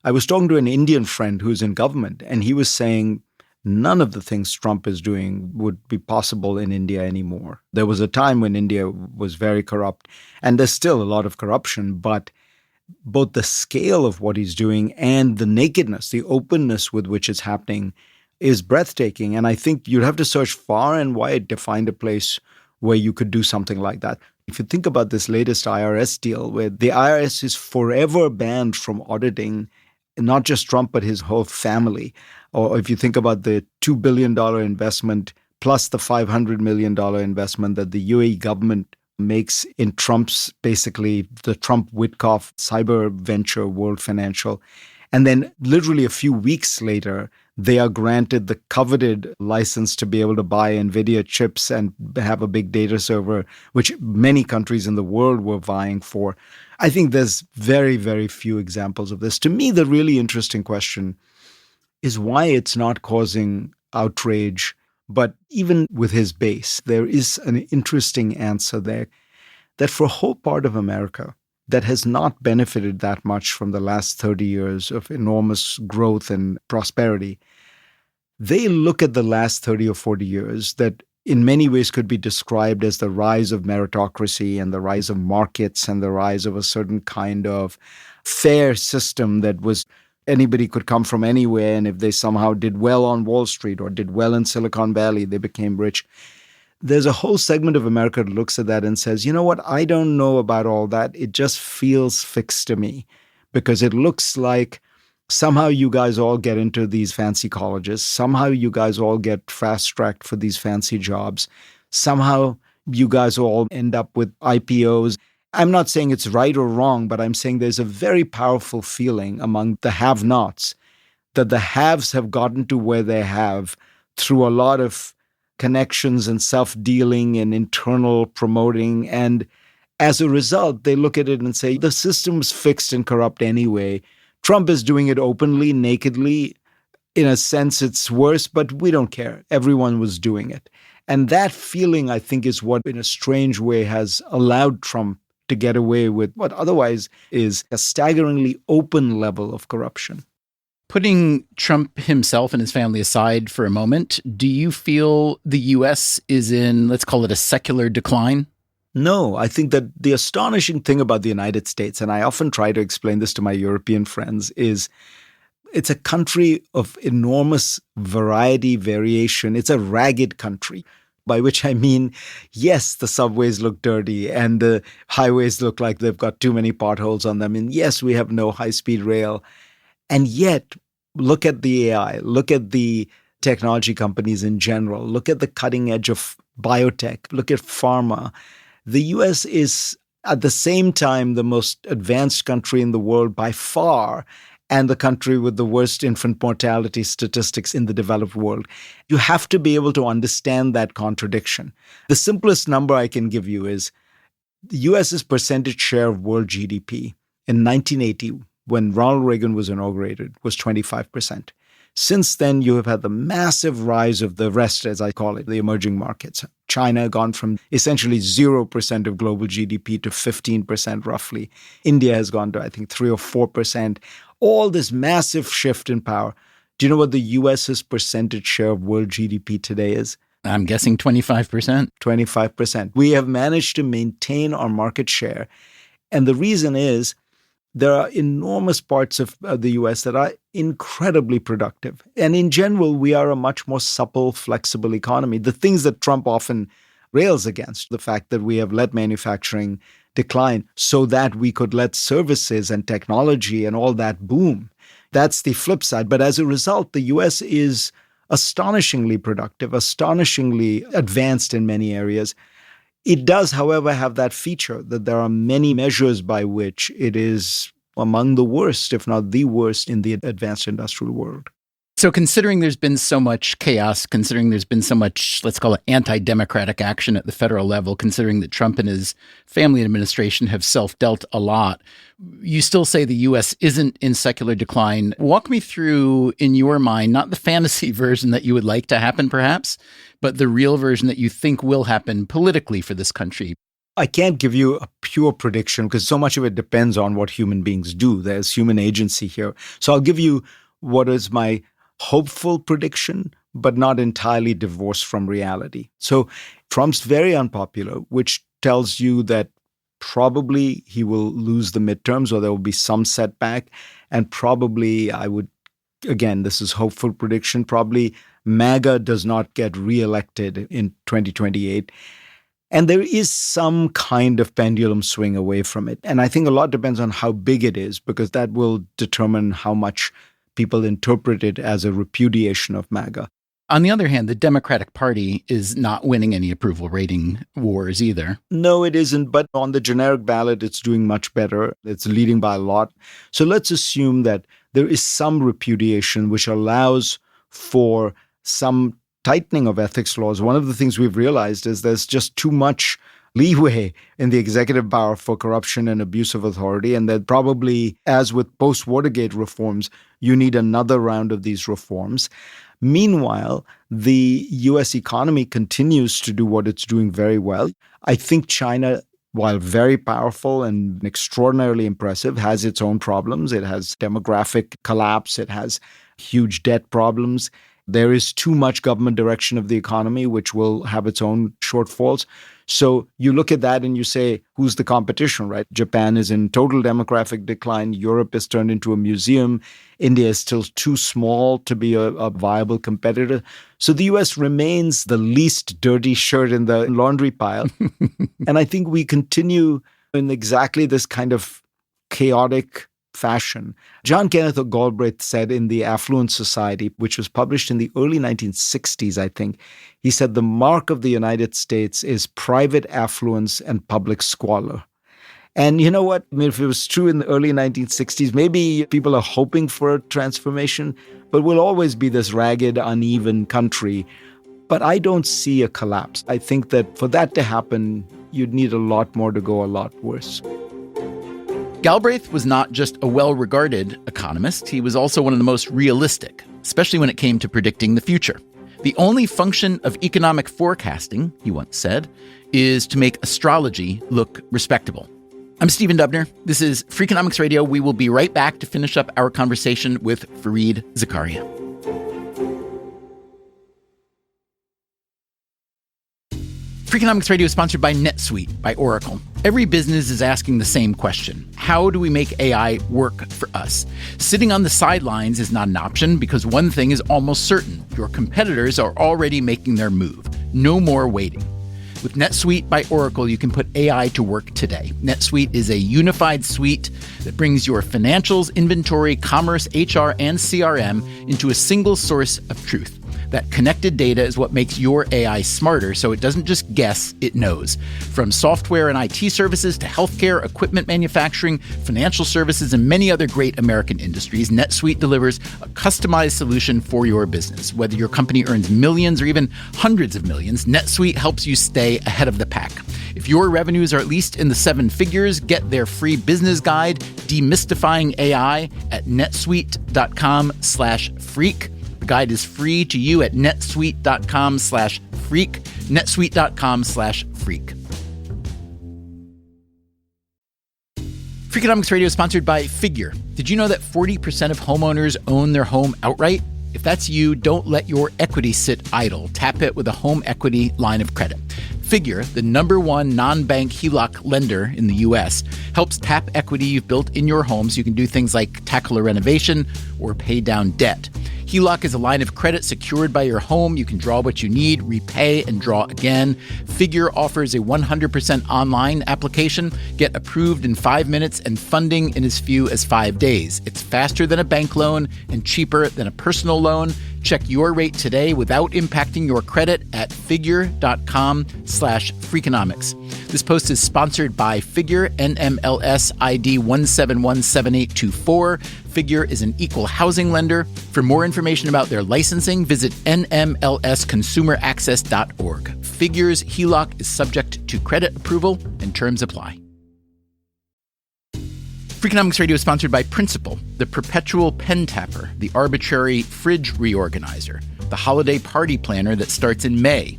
I was talking to an Indian friend who's in government, and he was saying none of the things Trump is doing would be possible in India anymore. There was a time when India was very corrupt, and there's still a lot of corruption, but both the scale of what he's doing and the nakedness, the openness with which it's happening is breathtaking. And I think you'd have to search far and wide to find a place where you could do something like that. If you think about this latest IRS deal, where the IRS is forever banned from auditing not just Trump, but his whole family. Or if you think about the $2 billion investment plus the $500 million investment that the UAE government makes in Trump's, basically the Trump-Witkoff cyber venture, World Financial. And then literally a few weeks later, they are granted the coveted license to be able to buy NVIDIA chips and have a big data server, which many countries in the world were vying for. I think there's very, very few examples of this. To me, the really interesting question is why it's not causing outrage. But even with his base, there is an interesting answer there that for a whole part of America that has not benefited that much from the last 30 years of enormous growth and prosperity, they look at the last 30 or 40 years that in many ways could be described as the rise of meritocracy and the rise of markets and the rise of a certain kind of fair system that was anybody could come from anywhere, and if they somehow did well on Wall Street or did well in Silicon Valley, they became rich. There's a whole segment of America that looks at that and says, you know what, I don't know about all that. It just feels fixed to me because it looks like somehow you guys all get into these fancy colleges. Somehow you guys all get fast-tracked for these fancy jobs. Somehow you guys all end up with IPOs. I'm not saying it's right or wrong, but I'm saying there's a very powerful feeling among the have-nots that the haves have gotten to where they have through a lot of connections and self-dealing and internal promoting. And as a result, they look at it and say, the system's fixed and corrupt anyway. Trump is doing it openly, nakedly. In a sense, it's worse, but we don't care. Everyone was doing it. And that feeling, I think, is what, in a strange way, has allowed Trump to get away with what otherwise is a staggeringly open level of corruption. Putting Trump himself and his family aside for a moment, do you feel the U.S. is in, let's call it a secular decline? No, I think that the astonishing thing about the United States, and I often try to explain this to my European friends, is it's a country of enormous variety, variation. It's a ragged country, by which I mean, yes, the subways look dirty and the highways look like they've got too many potholes on them. And yes, we have no high-speed rail. And yet, look at the AI, look at the technology companies in general, look at the cutting edge of biotech, look at pharma. The US is at the same time the most advanced country in the world by far, and the country with the worst infant mortality statistics in the developed world. You have to be able to understand that contradiction. The simplest number I can give you is the US's percentage share of world GDP in 1980, when Ronald Reagan was inaugurated, was 25%. Since then, you have had the massive rise of the rest, as I call it, the emerging markets. China gone from essentially 0% of global GDP to 15% roughly. India has gone to, I think, 3 or 4%. All this massive shift in power. Do you know what the US's percentage share of world GDP today is? I'm guessing 25%. 25%. We have managed to maintain our market share. And the reason is there are enormous parts of the US that are incredibly productive. And in general, we are a much more supple, flexible economy. The things that Trump often rails against, the fact that we have let manufacturing decline so that we could let services and technology and all that boom. That's the flip side. But as a result, the US is astonishingly productive, astonishingly advanced in many areas. It does, however, have that feature that there are many measures by which it is among the worst, if not the worst, in the advanced industrial world. So considering there's been so much chaos, considering there's been so much, let's call it anti-democratic action at the federal level, considering that Trump and his family administration have self-dealt a lot, you still say the U.S. isn't in secular decline. Walk me through, in your mind, not the fantasy version that you would like to happen, perhaps, but the real version that you think will happen politically for this country. I can't give you a pure prediction because so much of it depends on what human beings do. There's human agency here. So I'll give you what is my hopeful prediction, but not entirely divorced from reality. So Trump's very unpopular, which tells you that probably he will lose the midterms or there will be some setback. And probably again, this is hopeful prediction, probably MAGA does not get reelected in 2028. And there is some kind of pendulum swing away from it. And I think a lot depends on how big it is, because that will determine how much people interpret it as a repudiation of MAGA. On the other hand, the Democratic Party is not winning any approval rating wars either. No, it isn't. But on the generic ballot, it's doing much better. It's leading by a lot. So let's assume that there is some repudiation which allows for some tightening of ethics laws. One of the things we've realized is there's just too much leeway in the executive power for corruption and abuse of authority. And that probably, as with post-Watergate reforms, you need another round of these reforms. Meanwhile, the U.S. economy continues to do what it's doing very well. I think China, while very powerful and extraordinarily impressive, has its own problems. It has demographic collapse. It has huge debt problems. There is too much government direction of the economy, which will have its own shortfalls. So you look at that and you say, who's the competition, right? Japan is in total demographic decline. Europe is turned into a museum. India is still too small to be a viable competitor. So the US remains the least dirty shirt in the laundry pile. And I think we continue in exactly this kind of chaotic fashion. John Kenneth Galbraith said in The Affluent Society, which was published in the early 1960s, I think, he said the mark of the United States is private affluence and public squalor. And you know what? I mean, if it was true in the early 1960s, maybe people are hoping for a transformation, but we'll always be this ragged, uneven country. But I don't see a collapse. I think that for that to happen, you'd need a lot more to go a lot worse. Galbraith was not just a well-regarded economist, he was also one of the most realistic, especially when it came to predicting the future. The only function of economic forecasting, he once said, is to make astrology look respectable. I'm Stephen Dubner. This is Freakonomics Radio. We will be right back to finish up our conversation with Fareed Zakaria. Freakonomics Radio is sponsored by NetSuite, by Oracle. Every business is asking the same question. How do we make AI work for us? Sitting on the sidelines is not an option because one thing is almost certain. Your competitors are already making their move. No more waiting. With NetSuite by Oracle, you can put AI to work today. NetSuite is a unified suite that brings your financials, inventory, commerce, HR, and CRM into a single source of truth. That connected data is what makes your AI smarter, so it doesn't just guess, it knows. From software and IT services to healthcare, equipment manufacturing, financial services, and many other great American industries, NetSuite delivers a customized solution for your business. Whether your company earns millions or even hundreds of millions, NetSuite helps you stay ahead of the pack. If your revenues are at least in the seven figures, get their free business guide, Demystifying AI, at netsuite.com/freak. The guide is free to you at netsuite.com/freak, netsuite.com/freak. Freakonomics Radio is sponsored by Figure. Did you know that 40% of homeowners own their home outright? If that's you, don't let your equity sit idle. Tap it with a home equity line of credit. Figure, the #1 non-bank HELOC lender in the U.S., helps tap equity you've built in your home so you can do things like tackle a renovation or pay down debt. HELOC is a line of credit secured by your home. You can draw what you need, repay, and draw again. Figure offers a 100% online application. Get approved in 5 minutes and funding in as few as 5 days. It's faster than a bank loan and cheaper than a personal loan. Check your rate today without impacting your credit at figure.com/freakonomics. This post is sponsored by Figure, NMLS ID 1717824. Figure is an equal housing lender. For more information about their licensing, visit nmlsconsumeraccess.org. Figure's HELOC is subject to credit approval and terms apply. Freakonomics Radio is sponsored by Principal, the perpetual pen tapper, the arbitrary fridge reorganizer, the holiday party planner that starts in May.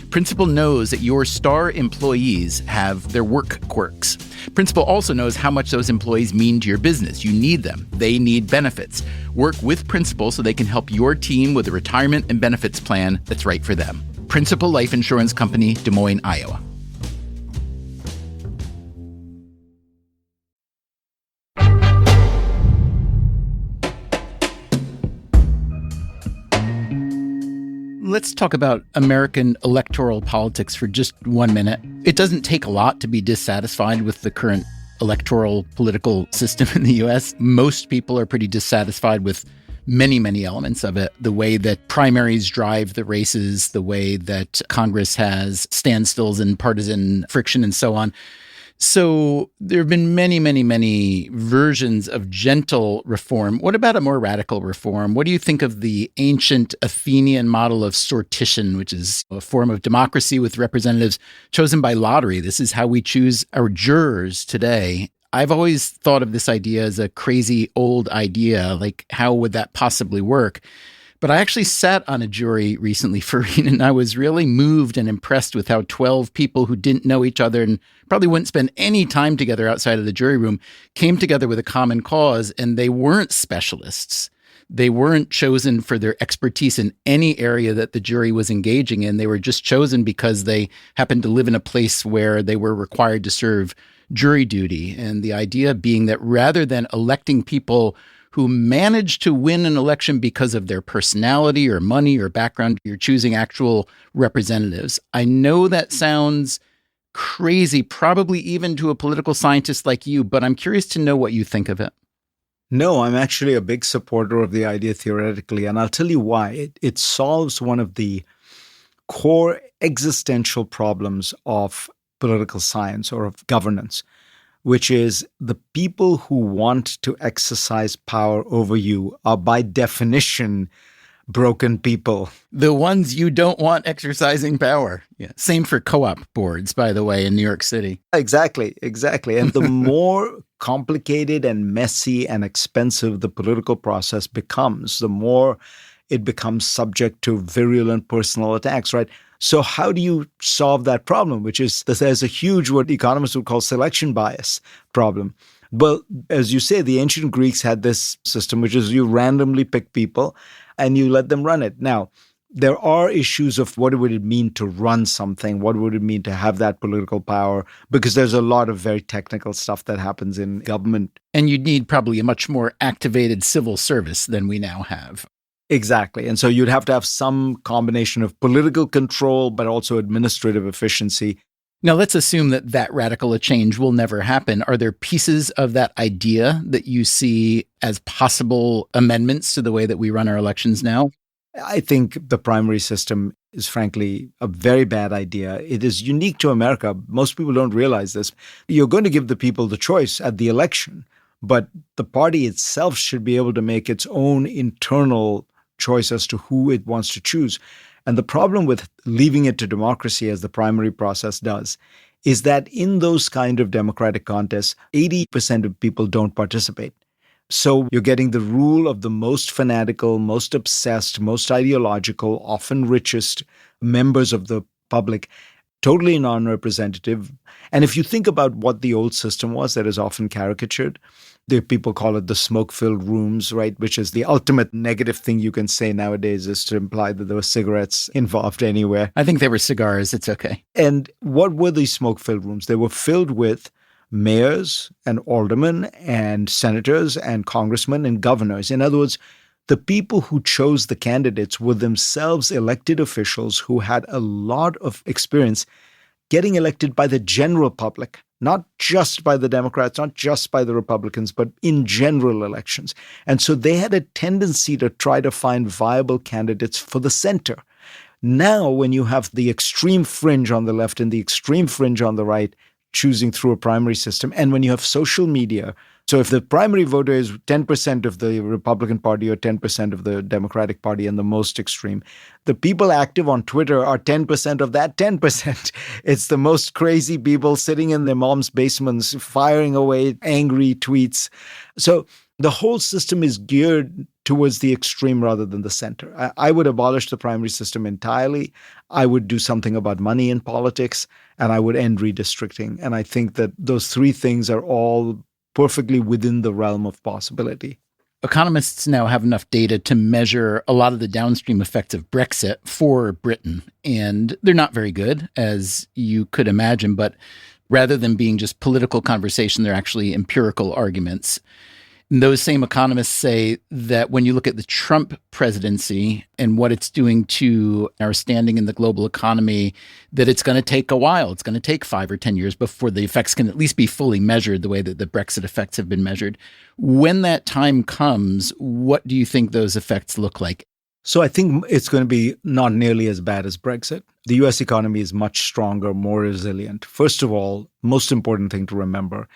Principal knows that your star employees have their work quirks. Principal also knows how much those employees mean to your business. You need them. They need benefits. Work with Principal so they can help your team with a retirement and benefits plan that's right for them. Principal Life Insurance Company, Des Moines, Iowa. Let's talk about American electoral politics for just 1 minute. It doesn't take a lot to be dissatisfied with the current electoral political system in the U.S. Most people are pretty dissatisfied with many, many elements of it. The way that primaries drive the races, the way that Congress has standstills and partisan friction and so on. So there have been many, many, many versions of gentle reform. What about a more radical reform? What do you think of the ancient Athenian model of sortition, which is a form of democracy with representatives chosen by lottery? This is how we choose our jurors today. I've always thought of this idea as a crazy old idea. Like, how would that possibly work? But I actually sat on a jury recently, Fareed, and I was really moved and impressed with how 12 people who didn't know each other and probably wouldn't spend any time together outside of the jury room came together with a common cause, and they weren't specialists. They weren't chosen for their expertise in any area that the jury was engaging in. They were just chosen because they happened to live in a place where they were required to serve jury duty. And the idea being that rather than electing people who managed to win an election because of their personality or money or background, you're choosing actual representatives. I know that sounds crazy, probably even to a political scientist like you, but I'm curious to know what you think of it. No, I'm actually a big supporter of the idea theoretically, and I'll tell you why. It solves one of the core existential problems of political science or of governance, which is the people who want to exercise power over you are by definition broken people. The ones you don't want exercising power. Yeah. Same for co-op boards, by the way, in New York City. Exactly. And the more complicated and messy and expensive the political process becomes, the more it becomes subject to virulent personal attacks, right? So how do you solve that problem, which is that there's a huge, what economists would call selection bias problem. Well, as you say, the ancient Greeks had this system, which is you randomly pick people and you let them run it. Now, there are issues of what would it mean to run something? What would it mean to have that political power? Because there's a lot of very technical stuff that happens in government. And you'd need probably a much more activated civil service than we now have. Exactly. And so you'd have to have some combination of political control, but also administrative efficiency. Now, let's assume that that radical a change will never happen. Are there pieces of that idea that you see as possible amendments to the way that we run our elections now? I think the primary system is frankly a very bad idea. It is unique to America. Most people don't realize this. You're going to give the people the choice at the election, but the party itself should be able to make its own internal choice as to who it wants to choose. And the problem with leaving it to democracy, as the primary process does, is that in those kind of democratic contests, 80% of people don't participate. So you're getting the rule of the most fanatical, most obsessed, most ideological, often richest members of the public, totally non-representative. And if you think about what the old system was that is often caricatured, the people call it the smoke-filled rooms, right? Which is the ultimate negative thing you can say nowadays, is to imply that there were cigarettes involved anywhere. I think they were cigars. It's okay. And what were these smoke-filled rooms? They were filled with mayors and aldermen and senators and congressmen and governors. In other words, the people who chose the candidates were themselves elected officials who had a lot of experience getting elected by the general public, not just by the Democrats, not just by the Republicans, but in general elections. And so they had a tendency to try to find viable candidates for the center. Now, when you have the extreme fringe on the left and the extreme fringe on the right choosing through a primary system, and when you have social media, so if the primary voter is 10% of the Republican Party or 10% of the Democratic Party and the most extreme, the people active on Twitter are 10% of that 10%. It's the most crazy people sitting in their mom's basements, firing away angry tweets. So the whole system is geared towards the extreme rather than the center. I would abolish the primary system entirely. I would do something about money in politics, and I would end redistricting. And I think that those three things are all perfectly within the realm of possibility. Economists now have enough data to measure a lot of the downstream effects of Brexit for Britain, and they're not very good, as you could imagine, but rather than being just political conversation, they're actually empirical arguments. And those same economists say that when you look at the Trump presidency and what it's doing to our standing in the global economy, that it's going to take a while. It's going to take 5 or 10 years before the effects can at least be fully measured the way that the Brexit effects have been measured. When that time comes, what do you think those effects look like? So I think it's going to be not nearly as bad as Brexit. The US economy is much stronger, more resilient. First of all, most important thing to remember,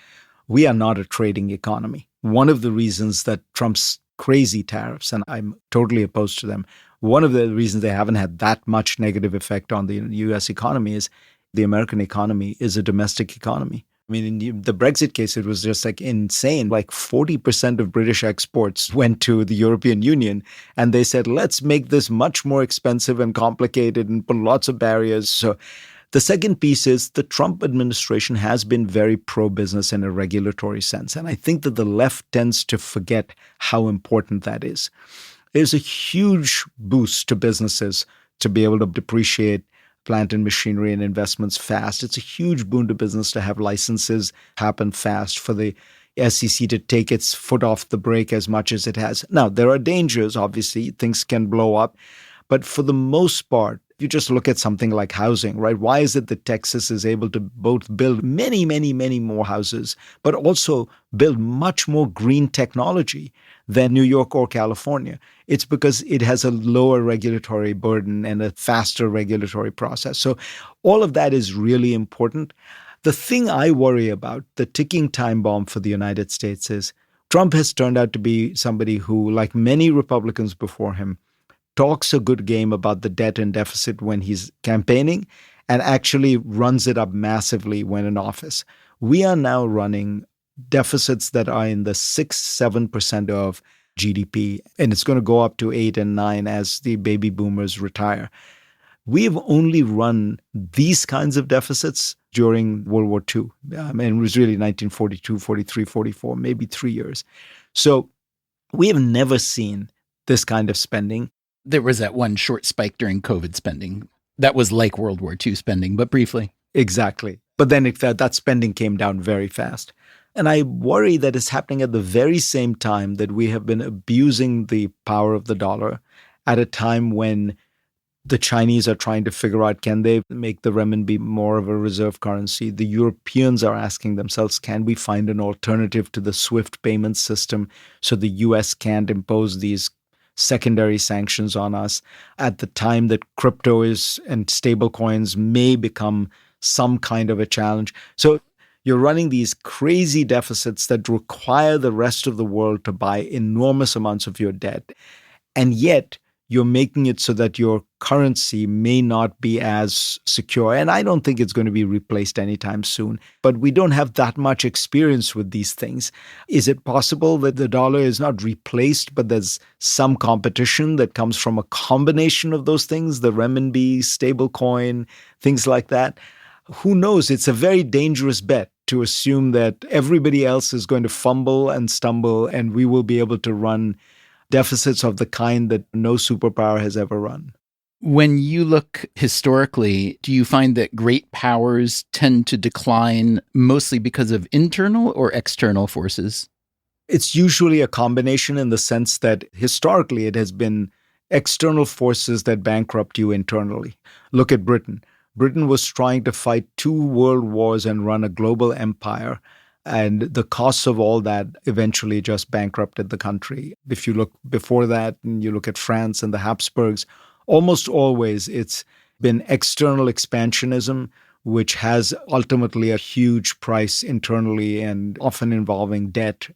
we are not a trading economy. One of the reasons that Trump's crazy tariffs, and I'm totally opposed to them, one of the reasons they haven't had that much negative effect on the US economy is the American economy is a domestic economy. I mean, in the Brexit case, it was just like insane. Like 40% of British exports went to the European Union. And they said, let's make this much more expensive and complicated and put lots of barriers. So the second piece is the Trump administration has been very pro-business in a regulatory sense. And I think that the left tends to forget how important that is. There's a huge boost to businesses to be able to depreciate plant and machinery and investments fast. It's a huge boon to business to have licenses happen fast, for the SEC to take its foot off the brake as much as it has. Now, there are dangers, obviously. Things can blow up. But for the most part, you just look at something like housing, right? Why is it that Texas is able to both build many, many, many more houses, but also build much more green technology than New York or California? It's because it has a lower regulatory burden and a faster regulatory process. So all of that is really important. The thing I worry about, the ticking time bomb for the United States, is Trump has turned out to be somebody who, like many Republicans before him, talks a good game about the debt and deficit when he's campaigning and actually runs it up massively when in office. We are now running deficits that are in the 6-7% of GDP, and it's going to go up to 8 and 9 as the baby boomers retire. We've only run these kinds of deficits during World War II. It was really 1942, 43, 44, maybe 3 years. So we have never seen this kind of spending. There was that one short spike during COVID spending. That was like World War II spending, but briefly. Exactly. But then that spending came down very fast. And I worry that it's happening at the very same time that we have been abusing the power of the dollar at a time when the Chinese are trying to figure out, can they make the renminbi more of a reserve currency? The Europeans are asking themselves, can we find an alternative to the SWIFT payment system so the US can't impose these secondary sanctions on us at the time that crypto is and stable coins may become some kind of a challenge. So you're running these crazy deficits that require the rest of the world to buy enormous amounts of your debt. And yet you're making it so that your currency may not be as secure. And I don't think it's going to be replaced anytime soon. But we don't have that much experience with these things. Is it possible that the dollar is not replaced, but there's some competition that comes from a combination of those things, the renminbi, stablecoin, things like that? Who knows? It's a very dangerous bet to assume that everybody else is going to fumble and stumble and we will be able to run deficits of the kind that no superpower has ever run. When you look historically, do you find that great powers tend to decline mostly because of internal or external forces? It's usually a combination in the sense that historically it has been external forces that bankrupt you internally. Look at Britain. Britain was trying to fight 2 world wars and run a global empire. And the costs of all that eventually just bankrupted the country. If you look before that and you look at France and the Habsburgs, almost always it's been external expansionism, which has ultimately a huge price internally and often involving debt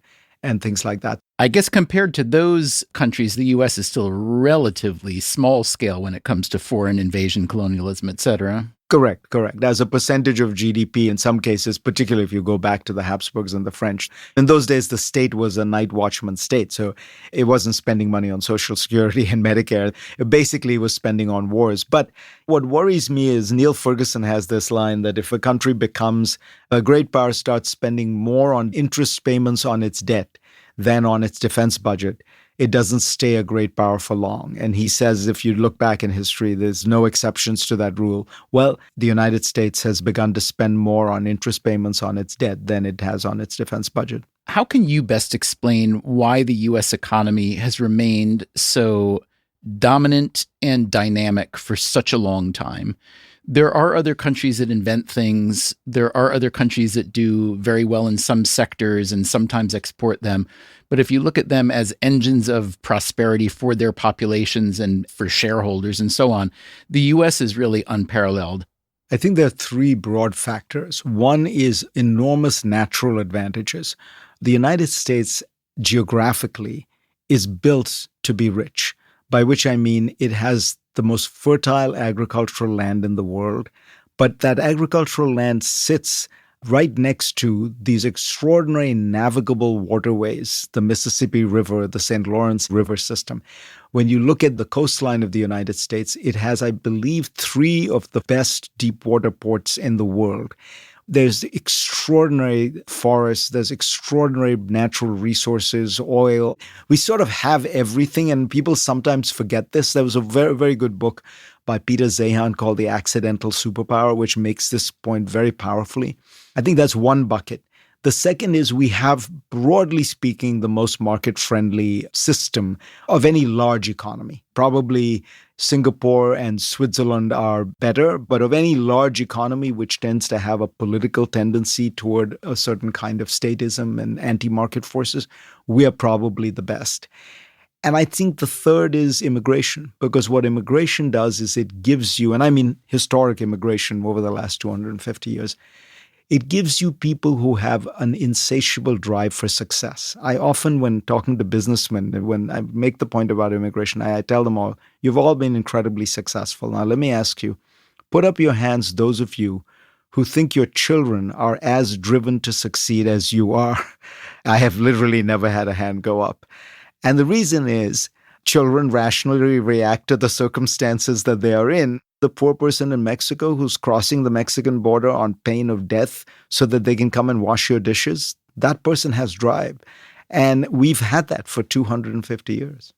and things like that. I guess compared to those countries, the U.S. is still relatively small scale when it comes to foreign invasion, colonialism, et cetera. Correct. As a percentage of GDP, in some cases, particularly if you go back to the Habsburgs and the French, in those days, the state was a night watchman state. So it wasn't spending money on Social Security and Medicare. It basically was spending on wars. But what worries me is Neil Ferguson has this line that if a country becomes a great power, starts spending more on interest payments on its debt than on its defense budget, it doesn't stay a great power for long. And he says, if you look back in history, there's no exceptions to that rule. Well, the United States has begun to spend more on interest payments on its debt than it has on its defense budget. How can you best explain why the U.S. economy has remained so dominant and dynamic for such a long time? There are other countries that invent things. There are other countries that do very well in some sectors and sometimes export them. But if you look at them as engines of prosperity for their populations and for shareholders and so on, the U.S. is really unparalleled. I think there are 3 broad factors. One is enormous natural advantages. The United States geographically is built to be rich, by which I mean it has the most fertile agricultural land in the world. But that agricultural land sits right next to these extraordinary navigable waterways, the Mississippi River, the St. Lawrence River system. When you look at the coastline of the United States, it has, I believe, 3 of the best deep water ports in the world. There's extraordinary forests, there's extraordinary natural resources, oil. We sort of have everything, and people sometimes forget this. There was a very, very good book by Peter Zeihan called The Accidental Superpower, which makes this point very powerfully. I think that's one bucket. The second is we have, broadly speaking, the most market-friendly system of any large economy. Probably Singapore and Switzerland are better, but of any large economy which tends to have a political tendency toward a certain kind of statism and anti-market forces, we are probably the best. And I think the third is immigration, because what immigration does is it gives you, and I mean historic immigration over the last 250 years, it gives you people who have an insatiable drive for success. I often, when talking to businessmen, when I make the point about immigration, I tell them all, you've all been incredibly successful. Now, let me ask you, put up your hands, those of you who think your children are as driven to succeed as you are. I have literally never had a hand go up. And the reason is children rationally react to the circumstances that they are in. The poor person in Mexico who's crossing the Mexican border on pain of death so that they can come and wash your dishes, that person has drive. And we've had that for 250 years.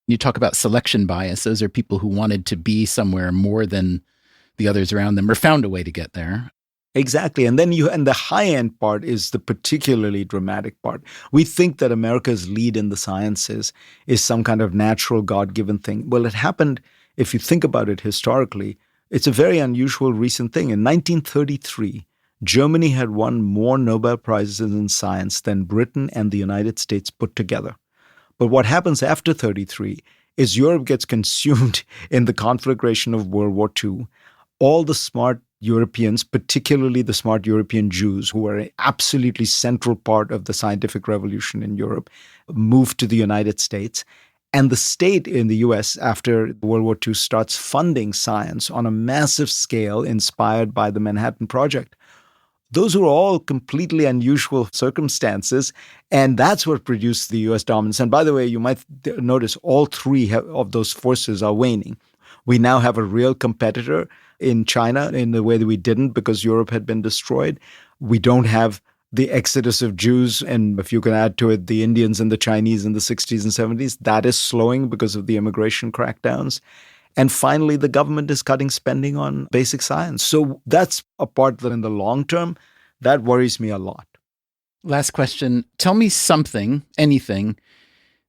You talk about selection bias. Those are people who wanted to be somewhere more than the others around them or found a way to get there. Exactly. And then and the high-end part is the particularly dramatic part. We think that America's lead in the sciences is some kind of natural God-given thing. Well, it happened, if you think about it historically, it's a very unusual recent thing. In 1933, Germany had won more Nobel Prizes in science than Britain and the United States put together. But what happens after 33 is Europe gets consumed in the conflagration of World War II. All the smart Europeans, particularly the smart European Jews, who were an absolutely central part of the scientific revolution in Europe, moved to the United States. And the state in the US, after World War II, starts funding science on a massive scale inspired by the Manhattan Project. Those were all completely unusual circumstances, and that's what produced the US dominance. And by the way, you might notice all three of those forces are waning. We now have a real competitor in China in the way that we didn't because Europe had been destroyed. We don't have the exodus of Jews, and if you can add to it the Indians and the Chinese in the 60s and 70s, that is slowing because of the immigration crackdowns. And finally, the government is cutting spending on basic science. So that's a part that in the long term, that worries me a lot. Last question. Tell me something, anything,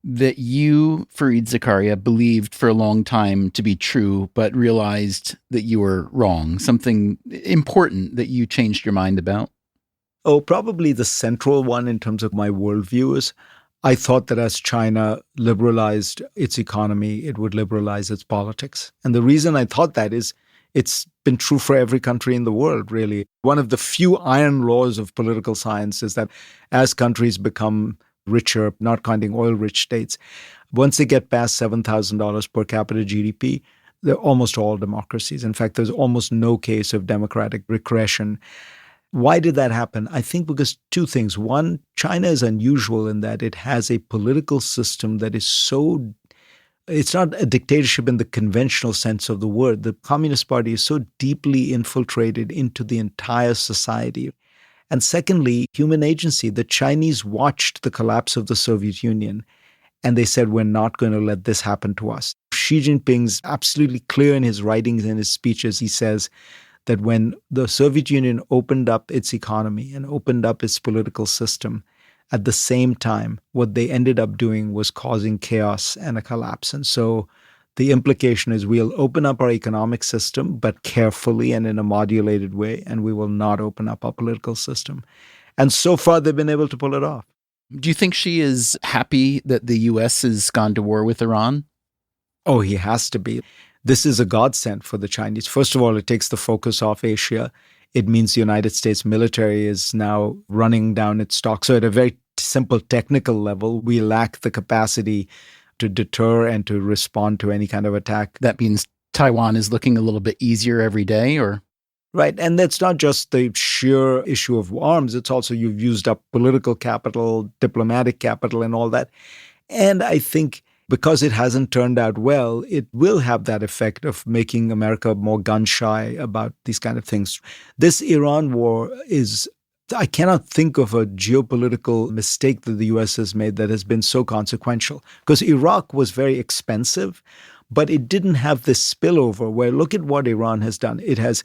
that you, Fareed Zakaria, believed for a long time to be true, but realized that you were wrong. Something important that you changed your mind about? Oh, probably the central one in terms of my worldview is I thought that as China liberalized its economy, it would liberalize its politics. And the reason I thought that is it's been true for every country in the world, really. One of the few iron laws of political science is that as countries become richer, not counting oil-rich states, once they get past $7,000 per capita GDP, they're almost all democracies. In fact, there's almost no case of democratic regression. Why did that happen? I think because two things. One, China is unusual in that it has a political system that is so, it's not a dictatorship in the conventional sense of the word. The Communist Party is so deeply infiltrated into the entire society. And secondly, human agency. The Chinese watched the collapse of the Soviet Union and they said, we're not going to let this happen to us. Xi Jinping's absolutely clear in his writings and his speeches. He says that when the Soviet Union opened up its economy and opened up its political system, at the same time, what they ended up doing was causing chaos and a collapse. And so the implication is we'll open up our economic system, but carefully and in a modulated way, and we will not open up our political system. And so far, they've been able to pull it off. Do you think she is happy that the U.S. has gone to war with Iran? Oh, he has to be. This is a godsend for the Chinese. First of all, it takes the focus off Asia. It means the United States military is now running down its stock. So at a very simple technical level, we lack the capacity to deter and to respond to any kind of attack. That means Taiwan is looking a little bit easier every day, or? Right. And that's not just the sheer issue of arms. It's also you've used up political capital, diplomatic capital, and all that. And I think because it hasn't turned out well, it will have that effect of making America more gun-shy about these kind of things. This Iran war is, I cannot think of a geopolitical mistake that the U.S. has made that has been so consequential. Because Iraq was very expensive, but it didn't have this spillover where look at what Iran has done. It has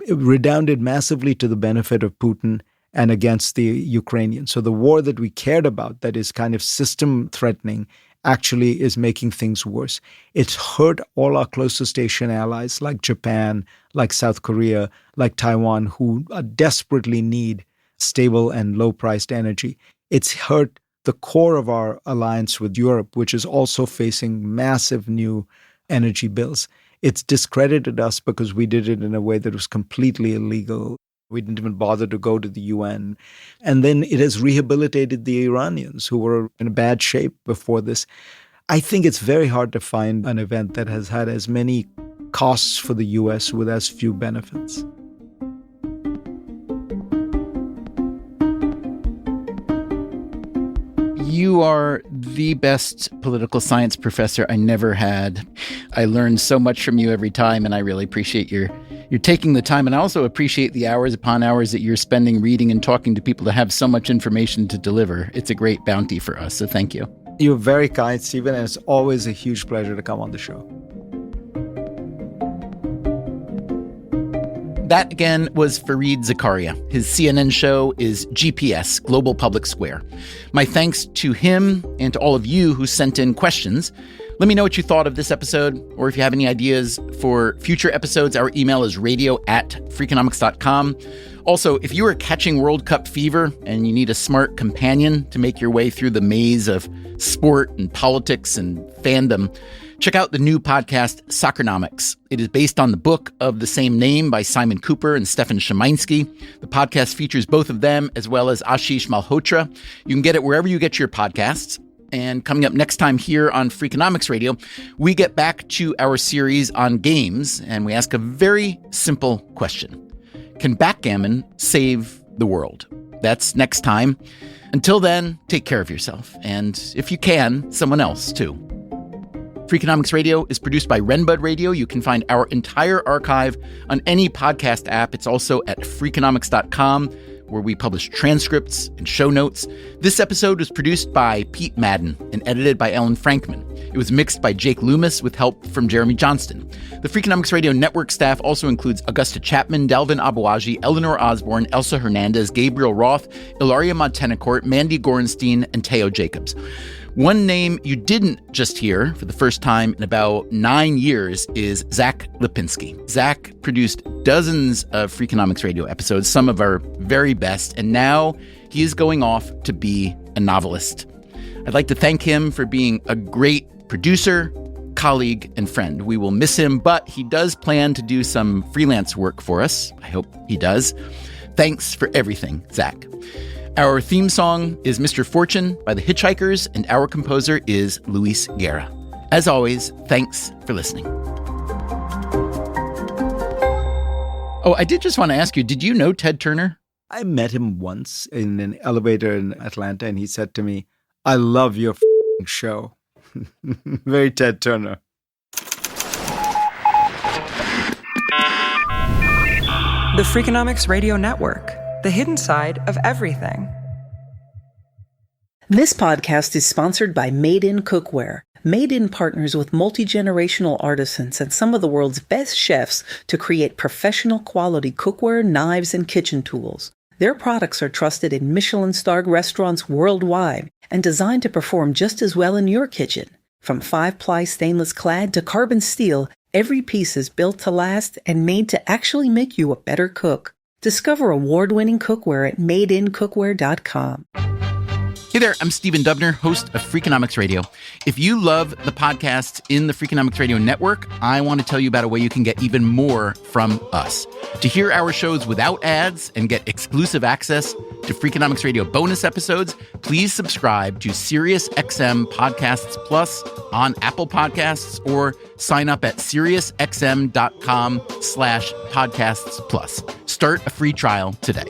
redounded massively to the benefit of Putin and against the Ukrainians. So the war that we cared about, that is kind of system threatening, actually is making things worse. It's hurt all our closest Asian allies like Japan, like South Korea, like Taiwan, who desperately need stable and low-priced energy. It's hurt the core of our alliance with Europe, which is also facing massive new energy bills. It's discredited us because we did it in a way that was completely illegal. We didn't even bother to go to the UN. And then it has rehabilitated the Iranians who were in bad shape before this. I think it's very hard to find an event that has had as many costs for the US with as few benefits. You are the best political science professor I never had. I learn so much from you every time, and I really appreciate you're taking the time. And I also appreciate the hours upon hours that you're spending reading and talking to people to have so much information to deliver. It's a great bounty for us, so thank you. You're very kind, Stephen, and it's always a huge pleasure to come on the show. That, again, was Fareed Zakaria. His CNN show is GPS, Global Public Square. My thanks to him and to all of you who sent in questions. Let me know what you thought of this episode, or if you have any ideas for future episodes. Our email is radio@freakonomics.com. Also, if you are catching World Cup fever and you need a smart companion to make your way through the maze of sport and politics and fandom, check out the new podcast, Soccernomics. It is based on the book of the same name by Simon Cooper and Stefan Szymański. The podcast features both of them, as well as Ashish Malhotra. You can get it wherever you get your podcasts. And coming up next time here on Freakonomics Radio, we get back to our series on games, and we ask a very simple question. Can backgammon save the world? That's next time. Until then, take care of yourself. And if you can, someone else too. Freakonomics Radio is produced by Renbud Radio. You can find our entire archive on any podcast app. It's also at freakonomics.com, where we publish transcripts and show notes. This episode was produced by Pete Madden and edited by Ellen Frankman. It was mixed by Jake Loomis with help from Jeremy Johnston. The Freakonomics Radio Network staff also includes Augusta Chapman, Delvin Abuaji, Eleanor Osborne, Elsa Hernandez, Gabriel Roth, Ilaria Montenacourt, Mandy Gorenstein, and Teo Jacobs. One name you didn't just hear for the first time in about 9 years is Zach Lipinski. Zach produced dozens of Freakonomics Radio episodes, some of our very best, and now he is going off to be a novelist. I'd like to thank him for being a great producer, colleague, and friend. We will miss him, but he does plan to do some freelance work for us. I hope he does. Thanks for everything, Zach. Our theme song is Mr. Fortune by the Hitchhikers, and our composer is Luis Guerra. As always, thanks for listening. Oh, I did just want to ask you, did you know Ted Turner? I met him once in an elevator in Atlanta, and he said to me, "I love your show." Very Ted Turner. The Freakonomics Radio Network, the hidden side of everything. This podcast is sponsored by Made In Cookware. Made In partners with multi-generational artisans and some of the world's best chefs to create professional quality cookware, knives, and kitchen tools. Their products are trusted in Michelin-starred restaurants worldwide and designed to perform just as well in your kitchen. From 5-ply stainless clad to carbon steel, every piece is built to last and made to actually make you a better cook. Discover award-winning cookware at madeincookware.com. Hey there, I'm Stephen Dubner, host of Freakonomics Radio. If you love the podcasts in the Freakonomics Radio Network, I want to tell you about a way you can get even more from us. To hear our shows without ads and get exclusive access to Freakonomics Radio bonus episodes, please subscribe to SiriusXM Podcasts Plus on Apple Podcasts or sign up at SiriusXM.com/podcasts plus. Start a free trial today.